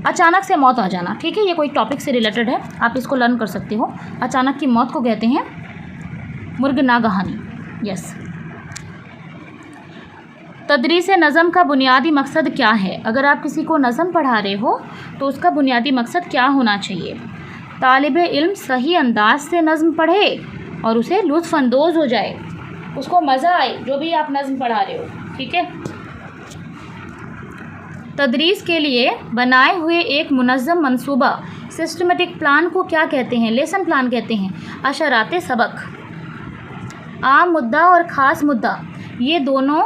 अचानक से मौत आ जाना। ठीक है, ये कोई टॉपिक से रिलेटेड है, आप इसको लर्न कर सकते हो। अचानक की मौत को कहते हैं मुर्ग ना गहानी। यस। तदरीस नज़म का बुनियादी मकसद क्या है? अगर आप किसी को नज़म पढ़ा रहे हो तो उसका बुनियादी मकसद क्या होना चाहिए? तालिब इल्म सही अंदाज से नज़म पढ़े और उसे लुत्फ़ अंदोज़ हो जाए, उसको मज़ा आए जो भी आप नज़म पढ़ा रहे हो। ठीक है, तदरीस के लिए बनाए हुए एक मुनज़्ज़म मंसूबा सिस्टमेटिक प्लान को क्या कहते हैं? लेसन प्लान कहते हैं। अशराते सबक। आम मुद्दा और ख़ास मुद्दा ये दोनों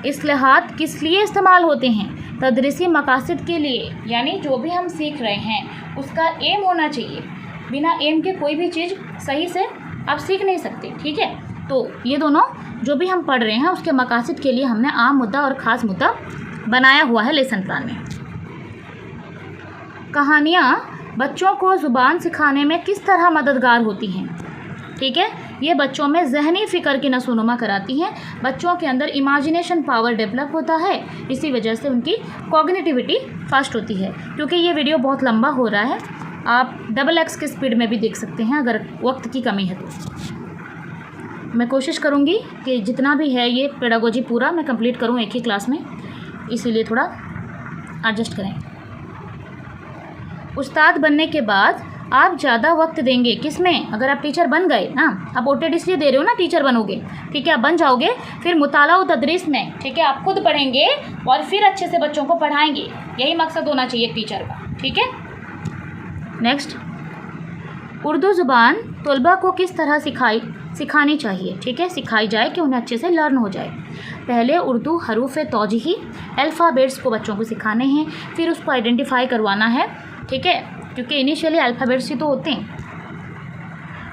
इस्लाहात किस लिए इस्तेमाल होते हैं? तदरीसी मकासद के लिए, यानी जो भी हम सीख रहे हैं उसका एम होना चाहिए। बिना एम के कोई भी चीज़ सही से आप सीख नहीं सकते, ठीक है। तो ये दोनों जो भी हम पढ़ रहे हैं उसके मकासद के लिए हमने आम मुद्दा और ख़ास मुद्दा बनाया हुआ है लेसन प्लान में। कहानियाँ बच्चों को ज़ुबान सिखाने में किस तरह मददगार होती हैं? ठीक है, ये बच्चों में ज़हनी फ़िक्र की नशोनुमा कराती हैं, बच्चों के अंदर इमेजिनेशन पावर डेवलप होता है, इसी वजह से उनकी कॉग्निटिविटी फास्ट होती है। क्योंकि ये वीडियो बहुत लंबा हो रहा है, आप XX के स्पीड में भी देख सकते हैं अगर वक्त की कमी है तो। मैं कोशिश करूँगी कि जितना भी है ये पेडागोजी पूरा मैं कंप्लीट करूँ एक ही क्लास में, इसीलिए थोड़ा एडजस्ट करें। उस्ताद बनने के बाद आप ज़्यादा वक्त देंगे किस में? अगर आप टीचर बन गए ना, आप ओटेड इसलिए दे रहे हो ना, टीचर बनोगे, ठीक है, आप बन जाओगे, फिर मुताला व तदरीस में, ठीक है, आप खुद पढ़ेंगे और फिर अच्छे से बच्चों को पढ़ाएंगे। यही मकसद होना चाहिए टीचर का, ठीक है। नेक्स्ट, उर्दू ज़ुबान तलबा को किस तरह सिखानी चाहिए? ठीक है, सिखाई जाए कि उन्हें अच्छे से लर्न हो जाए। पहले उर्दू हरूफ तौजीही अल्फ़ाबेट्स को बच्चों को सिखाने हैं, फिर उसको आइडेंटिफाई करवाना है, ठीक है, क्योंकि इनिशियली अल्फ़ाबेट्स ही तो होते हैं।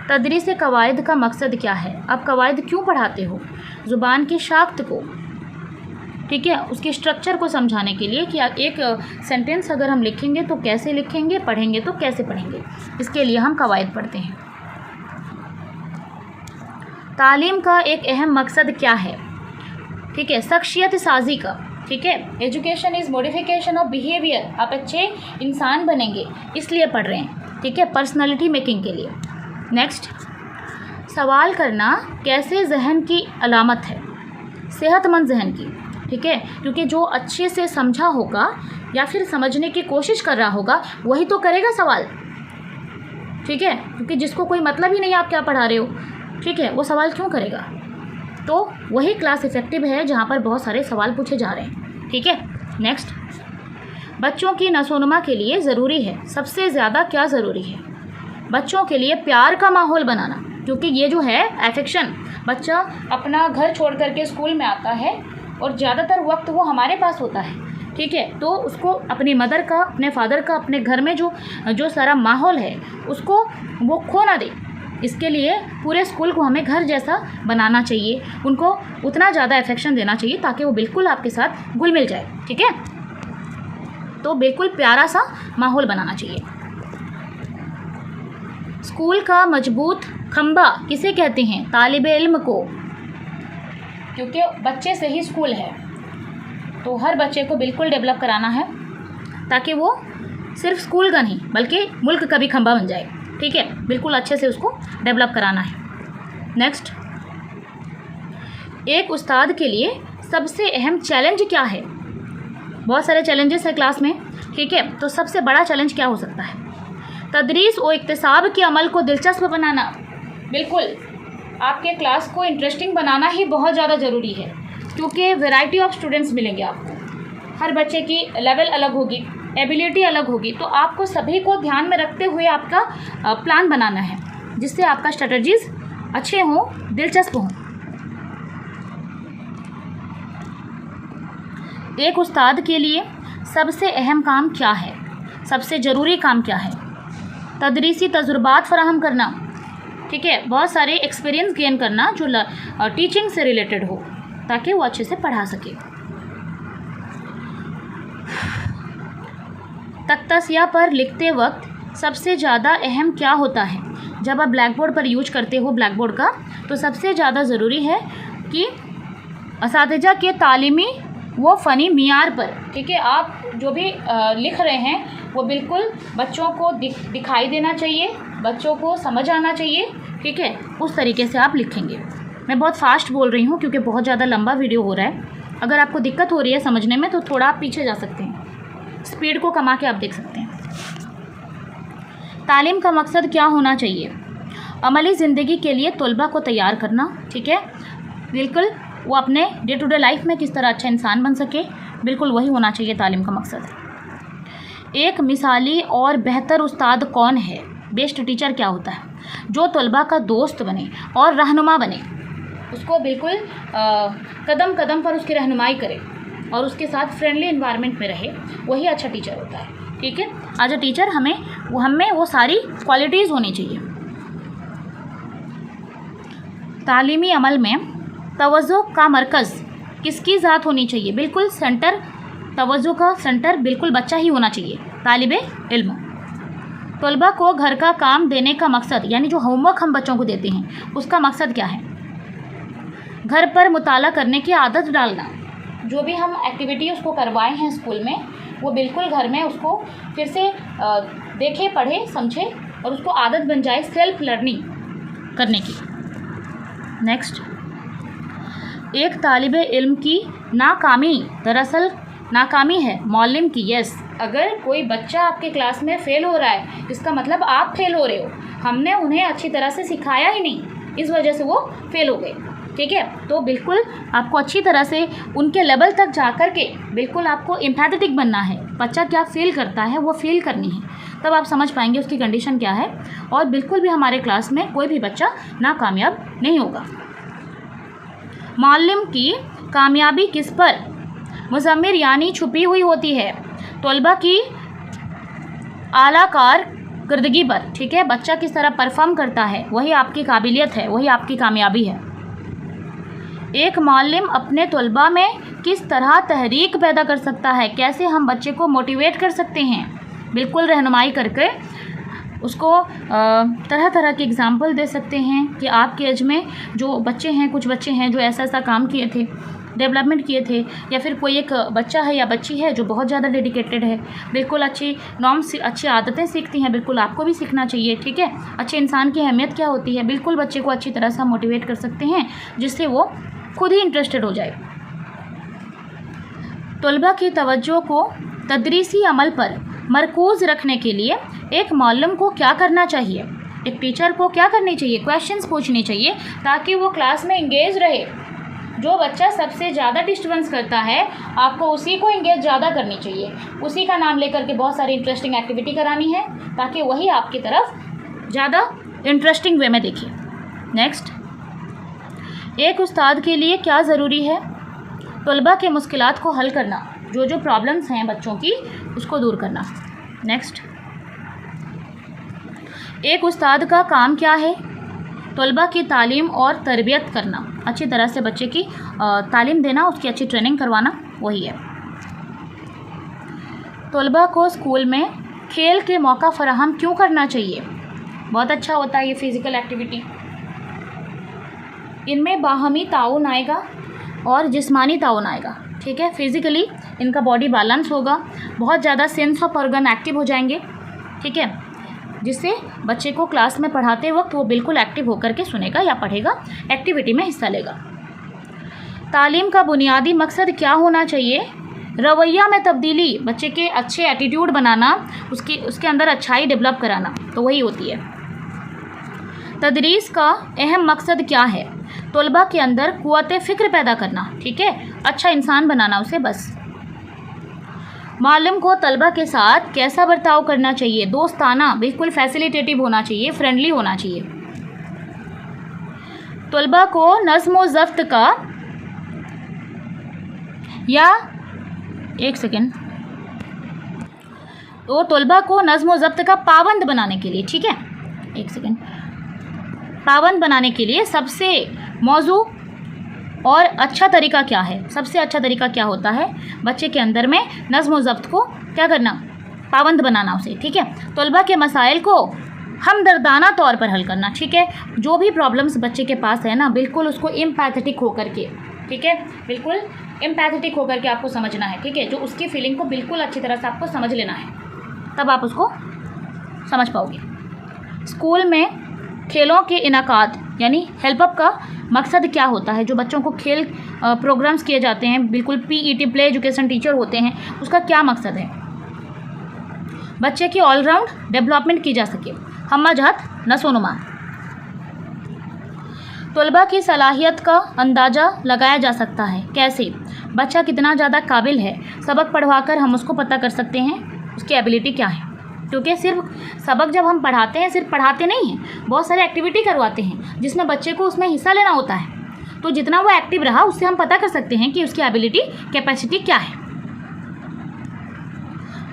तदरीस कवायद का मकसद क्या है? आप कवायद क्यों पढ़ाते हो? ज़ुबान की शाख्त को, ठीक है, उसके स्ट्रक्चर को समझाने के लिए कि एक सेंटेंस अगर हम लिखेंगे तो कैसे लिखेंगे, पढ़ेंगे तो कैसे पढ़ेंगे, इसके लिए हम कवायद पढ़ते हैं। तालीम का एक अहम मकसद क्या है? ठीक है, शख्सियत साजी का, ठीक है, education is modification of behaviour. आप अच्छे इंसान बनेंगे इसलिए पढ़ रहे हैं, ठीक है, पर्सनालिटी मेकिंग के लिए। नेक्स्ट, सवाल करना कैसे जहन की अलामत है? सेहतमंद जहन की, ठीक है, क्योंकि जो अच्छे से समझा होगा या फिर समझने की कोशिश कर रहा होगा वही तो करेगा सवाल, ठीक है, क्योंकि जिसको कोई मतलब ही नहीं आप क्या पढ़ा रहे हो, ठीक है, वो सवाल क्यों करेगा? तो वही क्लास इफ़ेक्टिव है जहाँ पर बहुत सारे सवाल पूछे जा रहे हैं, ठीक है। नेक्स्ट, बच्चों की नशोनुमा के लिए ज़रूरी है, सबसे ज़्यादा क्या ज़रूरी है? बच्चों के लिए प्यार का माहौल बनाना, क्योंकि ये जो है अफेक्शन, बच्चा अपना घर छोड़ करके स्कूल में आता है और ज़्यादातर वक्त वो हमारे पास होता है, ठीक है, तो उसको अपनी मदर का, अपने फादर का, अपने घर में जो सारा माहौल है उसको वो खो ना दे। इसके लिए पूरे स्कूल को हमें घर जैसा बनाना चाहिए, उनको उतना ज़्यादा अफेक्शन देना चाहिए ताकि वो बिल्कुल आपके साथ घुल मिल जाए, ठीक है। तो बिल्कुल प्यारा सा माहौल बनाना चाहिए। स्कूल का मजबूत खंबा किसे कहते हैं? तालिबे इल्म को, क्योंकि बच्चे से ही स्कूल है, तो हर बच्चे को बिल्कुल डेवलप कराना है ताकि वो सिर्फ स्कूल का नहीं बल्कि मुल्क का भी खंबा बन जाए, ठीक है, बिल्कुल अच्छे से उसको डेवलप कराना है। नेक्स्ट, एक उस्ताद के लिए सबसे अहम चैलेंज क्या है? बहुत सारे चैलेंजेस है क्लास में, ठीक है, तो सबसे बड़ा चैलेंज क्या हो सकता है? तदरीस और इक्तिसाब के अमल को दिलचस्प बनाना। बिल्कुल, आपके क्लास को इंटरेस्टिंग बनाना ही बहुत ज़्यादा ज़रूरी है, क्योंकि वैरायटी ऑफ स्टूडेंट्स मिलेंगे आपको, हर बच्चे की लेवल अलग होगी, एबिलिटी अलग होगी, तो आपको सभी को ध्यान में रखते हुए आपका प्लान बनाना है जिससे आपका स्ट्रेटजीज़ अच्छे हों, दिलचस्प हों। एक उस्ताद के लिए सबसे अहम काम क्या है? सबसे ज़रूरी काम क्या है? तदरीसी तजुर्बात फराहम करना, ठीक है, बहुत सारे एक्सपीरियंस गेन करना जो टीचिंग से रिलेटेड हो ताकि वो अच्छे से पढ़ा सके। तख्तासिया पर लिखते वक्त सबसे ज़्यादा अहम क्या होता है? जब आप ब्लैक बोर्ड पर यूज करते हो ब्लैक बोर्ड का, तो सबसे ज़्यादा ज़रूरी है कि असातिज़ा के तालीमी वो फ़नी मियार पर, ठीक है, आप जो भी लिख रहे हैं वो बिल्कुल बच्चों को दिखाई देना चाहिए, बच्चों को समझ आना चाहिए, ठीक है, उस तरीके से आप लिखेंगे। मैं बहुत फास्ट बोल रही हूँ क्योंकि बहुत ज़्यादा लंबा वीडियो हो रहा है। अगर आपको दिक्कत हो रही है समझने में तो थोड़ा आप पीछे जा सकते हैं, स्पीड को कमा के आप देख सकते हैं। तालीम का मकसद क्या होना चाहिए? अमली ज़िंदगी के लिए तलबा को तैयार करना, ठीक है, बिल्कुल वो अपने डे टू डे लाइफ में किस तरह अच्छा इंसान बन सके, बिल्कुल वही होना चाहिए तालीम का मकसद। एक मिसाली और बेहतर उस्ताद कौन है? बेस्ट टीचर क्या होता है? जो तलबा का दोस्त बने और रहनुमा बने, उसको बिल्कुल कदम कदम पर उसकी रहनुमाई करे और उसके साथ फ्रेंडली एनवायरनमेंट में रहे, वही अच्छा टीचर होता है। ठीक है, एज अ टीचर हमें वो सारी क्वालिटीज़ होनी चाहिए। तालीमी अमल में तवज्जो का मरकज़ किसकी ज़ात होनी चाहिए? बिल्कुल सेंटर, तवज्जो का सेंटर बिल्कुल बच्चा ही होना चाहिए, तालिबे इल्म। तलबा को घर का काम देने का मकसद, यानी जो होमवर्क हम बच्चों को देते हैं उसका मकसद क्या है? घर पर मुताला करने की आदत डालना। जो भी हम एक्टिविटी उसको करवाए हैं स्कूल में, वो बिल्कुल घर में उसको फिर से देखे, पढ़े, समझे और उसको आदत बन जाए सेल्फ लर्निंग करने की। नेक्स्ट, एक तालिबे इल्म की नाकामी दरअसल नाकामी है मौलिम की। यस, अगर कोई बच्चा आपके क्लास में फ़ेल हो रहा है, इसका मतलब आप फेल हो रहे हो। हमने उन्हें अच्छी तरह से सिखाया ही नहीं, इस वजह से वो फेल हो गए। ठीक है, तो बिल्कुल आपको अच्छी तरह से उनके लेवल तक जा कर के बिल्कुल आपको एम्पैथेटिक बनना है। बच्चा क्या फील करता है वो फील करनी है, तब आप समझ पाएंगे उसकी कंडीशन क्या है। और बिल्कुल भी हमारे क्लास में कोई भी बच्चा नाकामयाब नहीं होगा। मालिम की कामयाबी किस पर मुज़म्मिर यानी छुपी हुई होती है? तलबा की आला कारकर्दगी पर। ठीक है, बच्चा किस तरह परफॉर्म करता है वही आपकी काबिलियत है, वही आपकी कामयाबी है। एक मालिम अपने तलबा में किस तरह तहरीक पैदा कर सकता है? कैसे हम बच्चे को मोटिवेट कर सकते हैं? बिल्कुल रहनुमाई करके उसको तरह तरह के एग्ज़ाम्पल दे सकते हैं कि आपके एज में जो बच्चे हैं, कुछ बच्चे हैं जो ऐसा ऐसा काम किए थे, डेवलपमेंट किए थे, या फिर कोई एक बच्चा है या बच्ची है जो बहुत ज़्यादा डेडिकेटेड है, बिल्कुल अच्छी नॉर्म्स, अच्छी आदतें सीखती हैं, बिल्कुल आपको भी सीखना चाहिए। ठीक है, अच्छे इंसान की अहमियत क्या होती है, बिल्कुल बच्चे को अच्छी तरह से मोटिवेट कर सकते हैं जिससे वो खुद ही इंटरेस्टेड हो जाए। तलबा की तवज्जो को तदरीसी अमल पर मरकूज़ रखने के लिए एक मालिम को क्या करना चाहिए? एक टीचर को क्या करनी चाहिए? क्वेश्चंस पूछनी चाहिए ताकि वो क्लास में इंगेज रहे। जो बच्चा सबसे ज़्यादा डिस्टर्बेंस करता है, आपको उसी को इंगेज ज़्यादा करनी चाहिए, उसी का नाम लेकर के बहुत सारी इंटरेस्टिंग एक्टिविटी करानी है ताकि वही आपकी तरफ ज़्यादा इंटरेस्टिंग वे में देखे। नेक्स्ट, एक उस्ताद के लिए क्या ज़रूरी है? तलबा के मुश्किलात को हल करना, जो प्रॉब्लम्स हैं बच्चों की उसको दूर करना। नेक्स्ट, एक उस्ताद का काम क्या है? तलबा की तालीम और तरबियत करना, अच्छी तरह से बच्चे की तालीम देना, उसकी अच्छी ट्रेनिंग करवाना, वही है। तलबा को स्कूल में खेल के मौका फराहम क्यों करना चाहिए? बहुत अच्छा होता है ये फ़िज़िकल एक्टिविटी। इनमें बाहमी ताउन आएगा और जिस्मानी ताउन आएगा। ठीक है, फिज़िकली इनका बॉडी बैलेंस होगा, बहुत ज़्यादा सेंस ऑफ ऑर्गन एक्टिव हो जाएंगे। ठीक है, जिससे बच्चे को क्लास में पढ़ाते वक्त वो बिल्कुल एक्टिव होकर के सुनेगा या पढ़ेगा, एक्टिविटी में हिस्सा लेगा। तालीम का बुनियादी मकसद क्या होना चाहिए? रवैया में तब्दीली, बच्चे के अच्छे एटीट्यूड बनाना, उसके अंदर अच्छाई डेवलप कराना, तो वही होती है। तदरीस का अहम मकसद क्या है? तलबा के अंदर कुव्वत फ़िक्र पैदा करना। ठीक है, अच्छा इंसान बनाना उसे, बस। मालिम को तलबा के साथ कैसा बर्ताव करना चाहिए? दोस्ताना, बिल्कुल फैसिलिटेटिव होना चाहिए, फ्रेंडली होना चाहिए। तलबा को नज़्म व ज़ब्त का, या एक सेकेंड, तो तलबा को नज़्म व ज़ब्त का पाबंद बनाने के लिए, ठीक है, एक सेकेंड, पाबंद बनाने के लिए सबसे मौजू और अच्छा तरीका क्या है? सबसे अच्छा तरीका क्या होता है? बच्चे के अंदर में नज़्म व ज़ब्त को क्या करना? पाबंद बनाना उसे। ठीक है, तलबा के मसाइल को हमदर्दाना तौर पर हल करना। ठीक है, जो भी प्रॉब्लम्स बच्चे के पास है ना, बिल्कुल उसको एम्पैथेटिक होकर के, ठीक है, बिल्कुल एम्पैथेटिक होकर के आपको समझना है। ठीक है, जो उसकी फीलिंग को बिल्कुल अच्छी तरह से आपको समझ लेना है, तब आप उसको समझ पाओगे। स्कूल में खेलों के इनाकाद यानी हेल्प अप का मकसद क्या होता है? जो बच्चों को खेल प्रोग्राम्स किए जाते हैं, बिल्कुल पीईटी प्ले एजुकेशन टीचर होते हैं, उसका क्या मकसद है? बच्चे की ऑलराउंड डेवलपमेंट की जा सके, हम्मा जहत नसोनुमा। तलबा की सलाहियत का अंदाज़ा लगाया जा सकता है, कैसे? बच्चा कितना ज़्यादा काबिल है, सबक पढ़वाकर हम उसको पता कर सकते हैं उसकी एबिलिटी क्या है। क्योंकि सिर्फ सबक जब हम पढ़ाते हैं, सिर्फ पढ़ाते नहीं हैं, बहुत सारे एक्टिविटी करवाते हैं जिसमें बच्चे को उसमें हिस्सा लेना होता है। तो जितना वो एक्टिव रहा उससे हम पता कर सकते हैं कि उसकी एबिलिटी कैपेसिटी क्या है।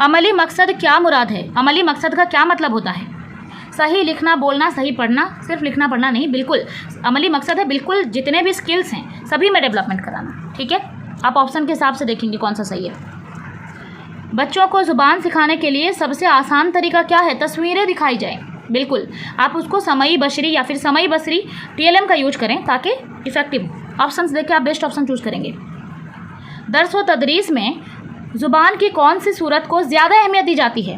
अमली मकसद क्या मुराद है? अमली मकसद का क्या मतलब होता है? सही लिखना, बोलना, सही पढ़ना, सिर्फ लिखना पढ़ना नहीं, बिल्कुल अमली मकसद है, बिल्कुल जितने भी स्किल्स हैं सभी में डेवलपमेंट कराना। ठीक है, आप ऑप्शन के हिसाब से देखेंगे कौन सा सही है। बच्चों को ज़ुबान सिखाने के लिए सबसे आसान तरीका क्या है? तस्वीरें दिखाई जाएं। बिल्कुल, आप उसको समई बशरी या फिर समई बसरी TLM का यूज करें ताकि इफेक्टिव हो। ऑप्शंस देख के आप बेस्ट ऑप्शन चूज करेंगे। दर्स व तदरीस में ज़ुबान की कौन सी सूरत को ज़्यादा अहमियत दी जाती है?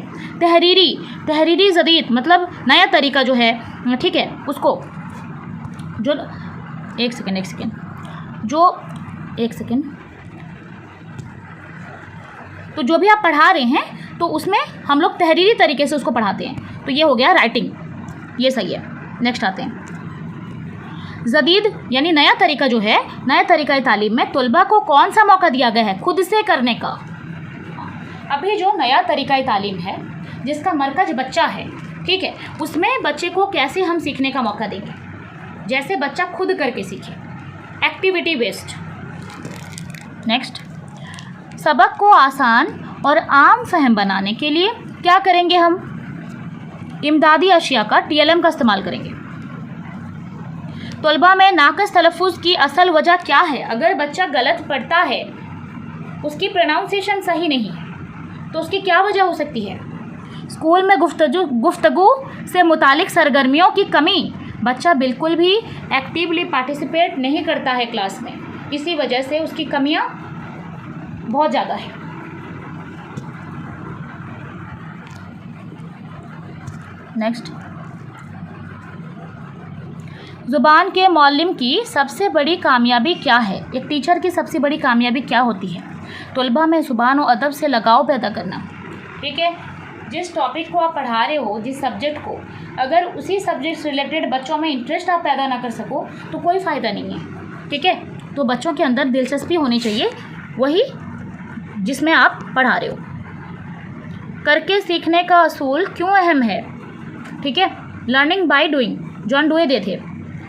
तहरीरी जदीद मतलब नया तरीका जो है, ठीक है, उसको जो एक सेकेंड तो जो भी आप पढ़ा रहे हैं तो उसमें हम लोग तहरीरी तरीके से उसको पढ़ाते हैं। तो ये हो गया राइटिंग, ये सही है। नेक्स्ट आते हैं जदीद यानी नया तरीका जो है, नया तरीका तालीम में तलबा को कौन सा मौका दिया गया है खुद से करने का? अभी जो नया तरीका तालीम है जिसका मरकज बच्चा है, ठीक है, उसमें बच्चे को कैसे हम सीखने का मौका देंगे? जैसे बच्चा खुद करके सीखे, एक्टिविटी बेस्ड। नेक्स्ट, सबक को आसान और आम फहम बनाने के लिए क्या करेंगे हम? इमदादी अशिया का TLM का इस्तेमाल करेंगे। तलबा में नाकस तलफ़ुज़ की असल वजह क्या है? अगर बच्चा गलत पढ़ता है, उसकी प्रोनाउंसिएशन सही नहीं है, तो उसकी क्या वजह हो सकती है? स्कूल में गुफ्तगू से मुतालिक सरगर्मियों की कमी, बच्चा बिल्कुल भी एक्टिवली पार्टिसिपेट नहीं करता है क्लास में, इसी वजह से उसकी कमियां बहुत ज़्यादा है। नेक्स्ट, ज़ुबान के मौल्लिम की सबसे बड़ी कामयाबी क्या है? एक टीचर की सबसे बड़ी कामयाबी क्या होती है? तलबा में ज़ुबान और अदब से लगाव पैदा करना। ठीक है, जिस टॉपिक को आप पढ़ा रहे हो, जिस सब्जेक्ट को, अगर उसी सब्जेक्ट से रिलेटेड बच्चों में इंटरेस्ट आप पैदा ना कर सको तो कोई फ़ायदा नहीं है। ठीक है, तो बच्चों के अंदर दिलचस्पी होनी चाहिए वही जिसमें आप पढ़ा रहे हो। करके सीखने का असूल क्यों अहम है? ठीक है, learning by doing John Dewey दे थे,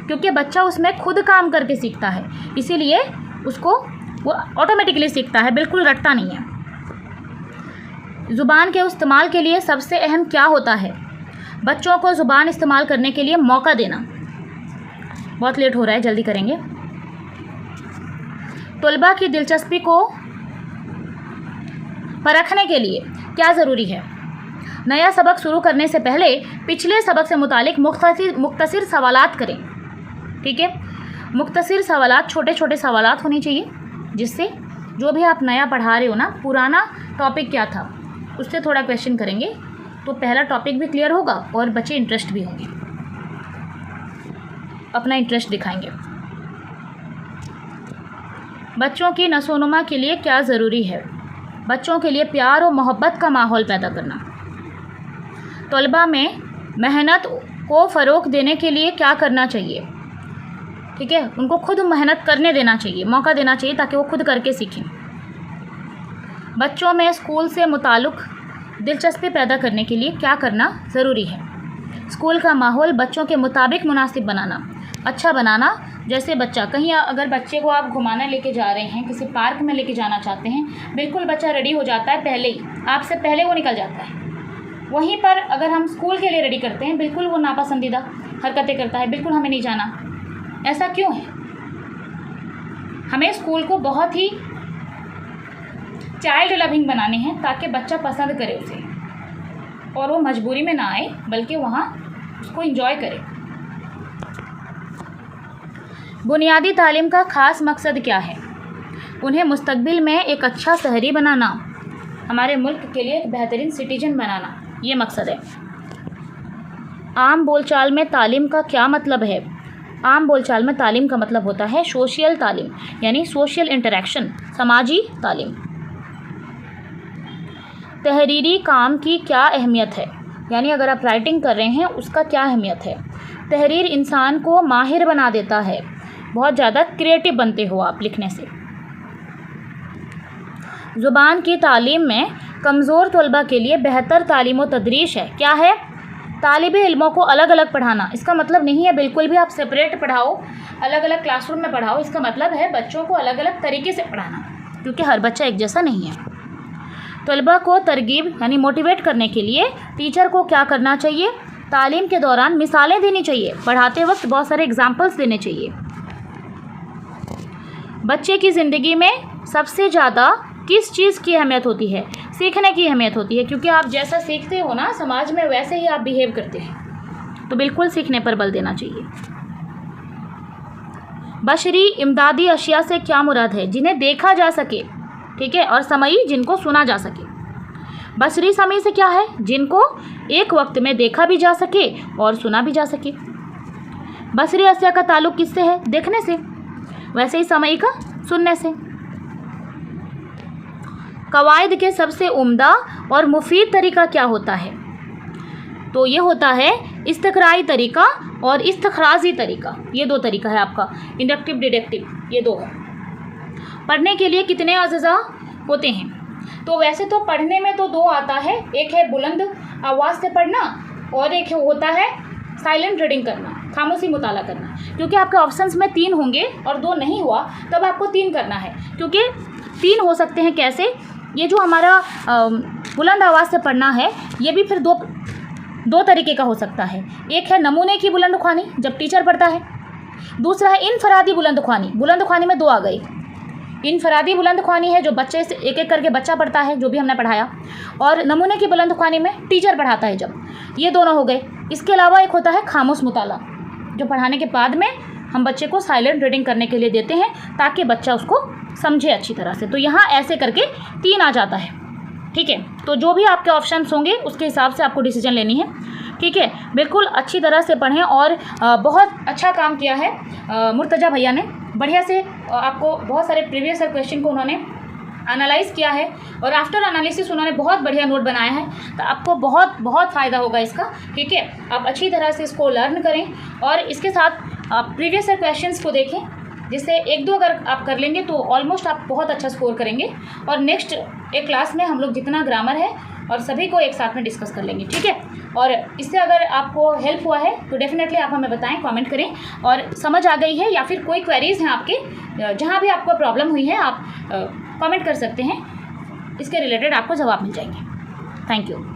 क्योंकि बच्चा उसमें खुद काम करके सीखता है, इसीलिए उसको वो ऑटोमेटिकली सीखता है, बिल्कुल रटता नहीं है। ज़ुबान के इस्तेमाल के लिए सबसे अहम क्या होता है? बच्चों को ज़ुबान इस्तेमाल करने के लिए मौका देना। बहुत लेट हो रहा है, जल्दी करेंगे। तलबा की दिलचस्पी को परखने के लिए क्या ज़रूरी है? नया सबक शुरू करने से पहले पिछले सबक से मुतालिक मुख्तसर सवालात करें। ठीक है, मुख्तसर सवालात, छोटे छोटे सवालात होने चाहिए, जिससे जो भी आप नया पढ़ा रहे हो ना, पुराना टॉपिक क्या था उससे थोड़ा क्वेश्चन करेंगे तो पहला टॉपिक भी क्लियर होगा और बच्चे इंटरेस्ट भी होंगे, अपना इंटरेस्ट दिखाएंगे। बच्चों की नसोनुमा के लिए क्या ज़रूरी है? बच्चों के लिए प्यार और मोहब्बत का माहौल पैदा करना। तलबा में मेहनत को फ़रोग़ देने के लिए क्या करना चाहिए? ठीक है, उनको खुद मेहनत करने देना चाहिए, मौका देना चाहिए ताकि वो खुद करके सीखें। बच्चों में स्कूल से मुताल्लिक़ दिलचस्पी पैदा करने के लिए क्या करना ज़रूरी है? स्कूल का माहौल बच्चों के मुताबिक मुनासिब बनाना, अच्छा बनाना। जैसे बच्चा कहीं, अगर बच्चे को आप घुमाने लेके जा रहे हैं, किसी पार्क में लेके जाना चाहते हैं, बिल्कुल बच्चा रेडी हो जाता है पहले ही, आपसे पहले वो निकल जाता है। वहीं पर अगर हम स्कूल के लिए रेडी करते हैं, बिल्कुल वो नापसंदीदा हरकतें करता है, बिल्कुल हमें नहीं जाना। ऐसा क्यों है? हमें स्कूल को बहुत ही चाइल्ड लविंग बनाने हैं ताकि बच्चा पसंद करे उसे और वो मजबूरी में ना आए, बल्कि वहाँ उसको एंजॉय करे। बुनियादी तालीम का ख़ास मकसद क्या है? उन्हें मुस्तकबिल में एक अच्छा शहरी बनाना, हमारे मुल्क के लिए एक बेहतरीन सिटीजन बनाना, ये मकसद है। आम बोलचाल में तालीम का क्या मतलब है? आम बोलचाल में तालीम का मतलब होता है सोशल तालीम, यानी सोशल इंटरेक्शन, समाजी तालीम। तहरीरी काम की क्या अहमियत है? यानी अगर आप राइटिंग कर रहे हैं उसका क्या अहमियत है? तहरीर इंसान को माहिर बना देता है, बहुत ज़्यादा क्रिएटिव बनते हो आप लिखने से। ज़ुबान की तालीम में कमज़ोर तलबा के लिए बेहतर तालीम व तदरीस है, क्या है? तालिबे इल्मों को अलग अलग पढ़ाना, इसका मतलब नहीं है बिल्कुल भी आप सेपरेट पढ़ाओ, अलग अलग क्लासरूम में पढ़ाओ। इसका मतलब है बच्चों को अलग अलग तरीके से पढ़ाना, क्योंकि हर बच्चा एक जैसा नहीं है। तलबा को तरगीब यानी मोटिवेट करने के लिए टीचर को क्या करना चाहिए? तालीम के दौरान मिसालें देनी चाहिए, पढ़ाते वक्त बहुत सारे एग्जाम्पल्स देने चाहिए। बच्चे की ज़िंदगी में सबसे ज़्यादा किस चीज़ की अहमियत होती है? सीखने की अहमियत होती है, क्योंकि आप जैसा सीखते हो ना समाज में वैसे ही आप बिहेव करते हैं, तो बिल्कुल सीखने पर बल देना चाहिए। बशरी इमदादी अशिया से क्या मुराद है? जिन्हें देखा जा सके, ठीक है, और समई जिनको सुना जा सके। बसरी समी से क्या है? जिनको एक वक्त में देखा भी जा सके और सुना भी जा सके। बसरी अशिया का ताल्लुक़ किससे है? देखने से, वैसे ही समई का सुनने से। कवायद के सबसे उम्दा और मुफीद तरीका क्या होता है? तो ये होता है इस्तक़राई तरीका और इस्तख़राज़ी तरीका। ये दो तरीका है आपका, इंडक्टिव डिडक्टिव, ये दो है। पढ़ने के लिए कितने अज़्ज़ा होते हैं? तो वैसे तो पढ़ने में तो दो आता है, एक है बुलंद आवाज़ से पढ़ना और एक होता है साइलेंट रीडिंग करना, खामोशी मुताला करना। क्योंकि आपके ऑप्शंस में 3 होंगे और 2 नहीं हुआ, तब आपको 3 करना है। क्योंकि 3 हो सकते हैं कैसे? ये जो हमारा बुलंद आवाज़ से पढ़ना है, ये भी फिर दो तरीके का हो सकता है। एक है नमूने की बुलंद ख्वानी, जब टीचर पढ़ता है। दूसरा है इनफरादी बुलंद ख्वानी। बुलंद ख्वानी में 2 आ गई। इनफरादी बुलंद ख्वानी है जो बच्चे से एक एक करके बच्चा पढ़ता है, जो भी हमने पढ़ाया, और नमूने की बुलंद ख्वानी में टीचर पढ़ाता है जब। ये दोनों हो गए। इसके अलावा एक होता है खामोश मुताला, जो पढ़ाने के बाद में हम बच्चे को साइलेंट रीडिंग करने के लिए देते हैं ताकि बच्चा उसको समझे अच्छी तरह से। तो यहाँ ऐसे करके 3 आ जाता है, ठीक है। तो जो भी आपके ऑप्शंस होंगे उसके हिसाब से आपको डिसीजन लेनी है, ठीक है। बिल्कुल अच्छी तरह से पढ़ें और बहुत अच्छा काम किया है मुर्तजा भैया ने, बढ़िया से आपको बहुत सारे प्रीवियस ईयर क्वेश्चन को उन्होंने एनालाइज़ किया है और आफ्टर एनालिसिस उन्होंने बहुत बढ़िया नोट बनाया है। तो आपको बहुत बहुत फ़ायदा होगा इसका, ठीक है। आप अच्छी तरह से इसको लर्न करें और इसके साथ आप प्रीवियस ईयर क्वेश्चंस को देखें, जिससे 1-2 अगर आप कर लेंगे तो ऑलमोस्ट आप बहुत अच्छा स्कोर करेंगे। और नेक्स्ट एक क्लास में हम लोग जितना ग्रामर है और सभी को एक साथ में डिस्कस कर लेंगे, ठीक है। और इससे अगर आपको हेल्प हुआ है तो डेफिनेटली आप हमें बताएं, कमेंट करें। और समझ आ गई है या फिर कोई क्वेरीज़ हैं आपके, जहाँ भी आपको प्रॉब्लम हुई है आप कमेंट कर सकते हैं, इसके रिलेटेड आपको जवाब मिल जाएंगे। Thank you.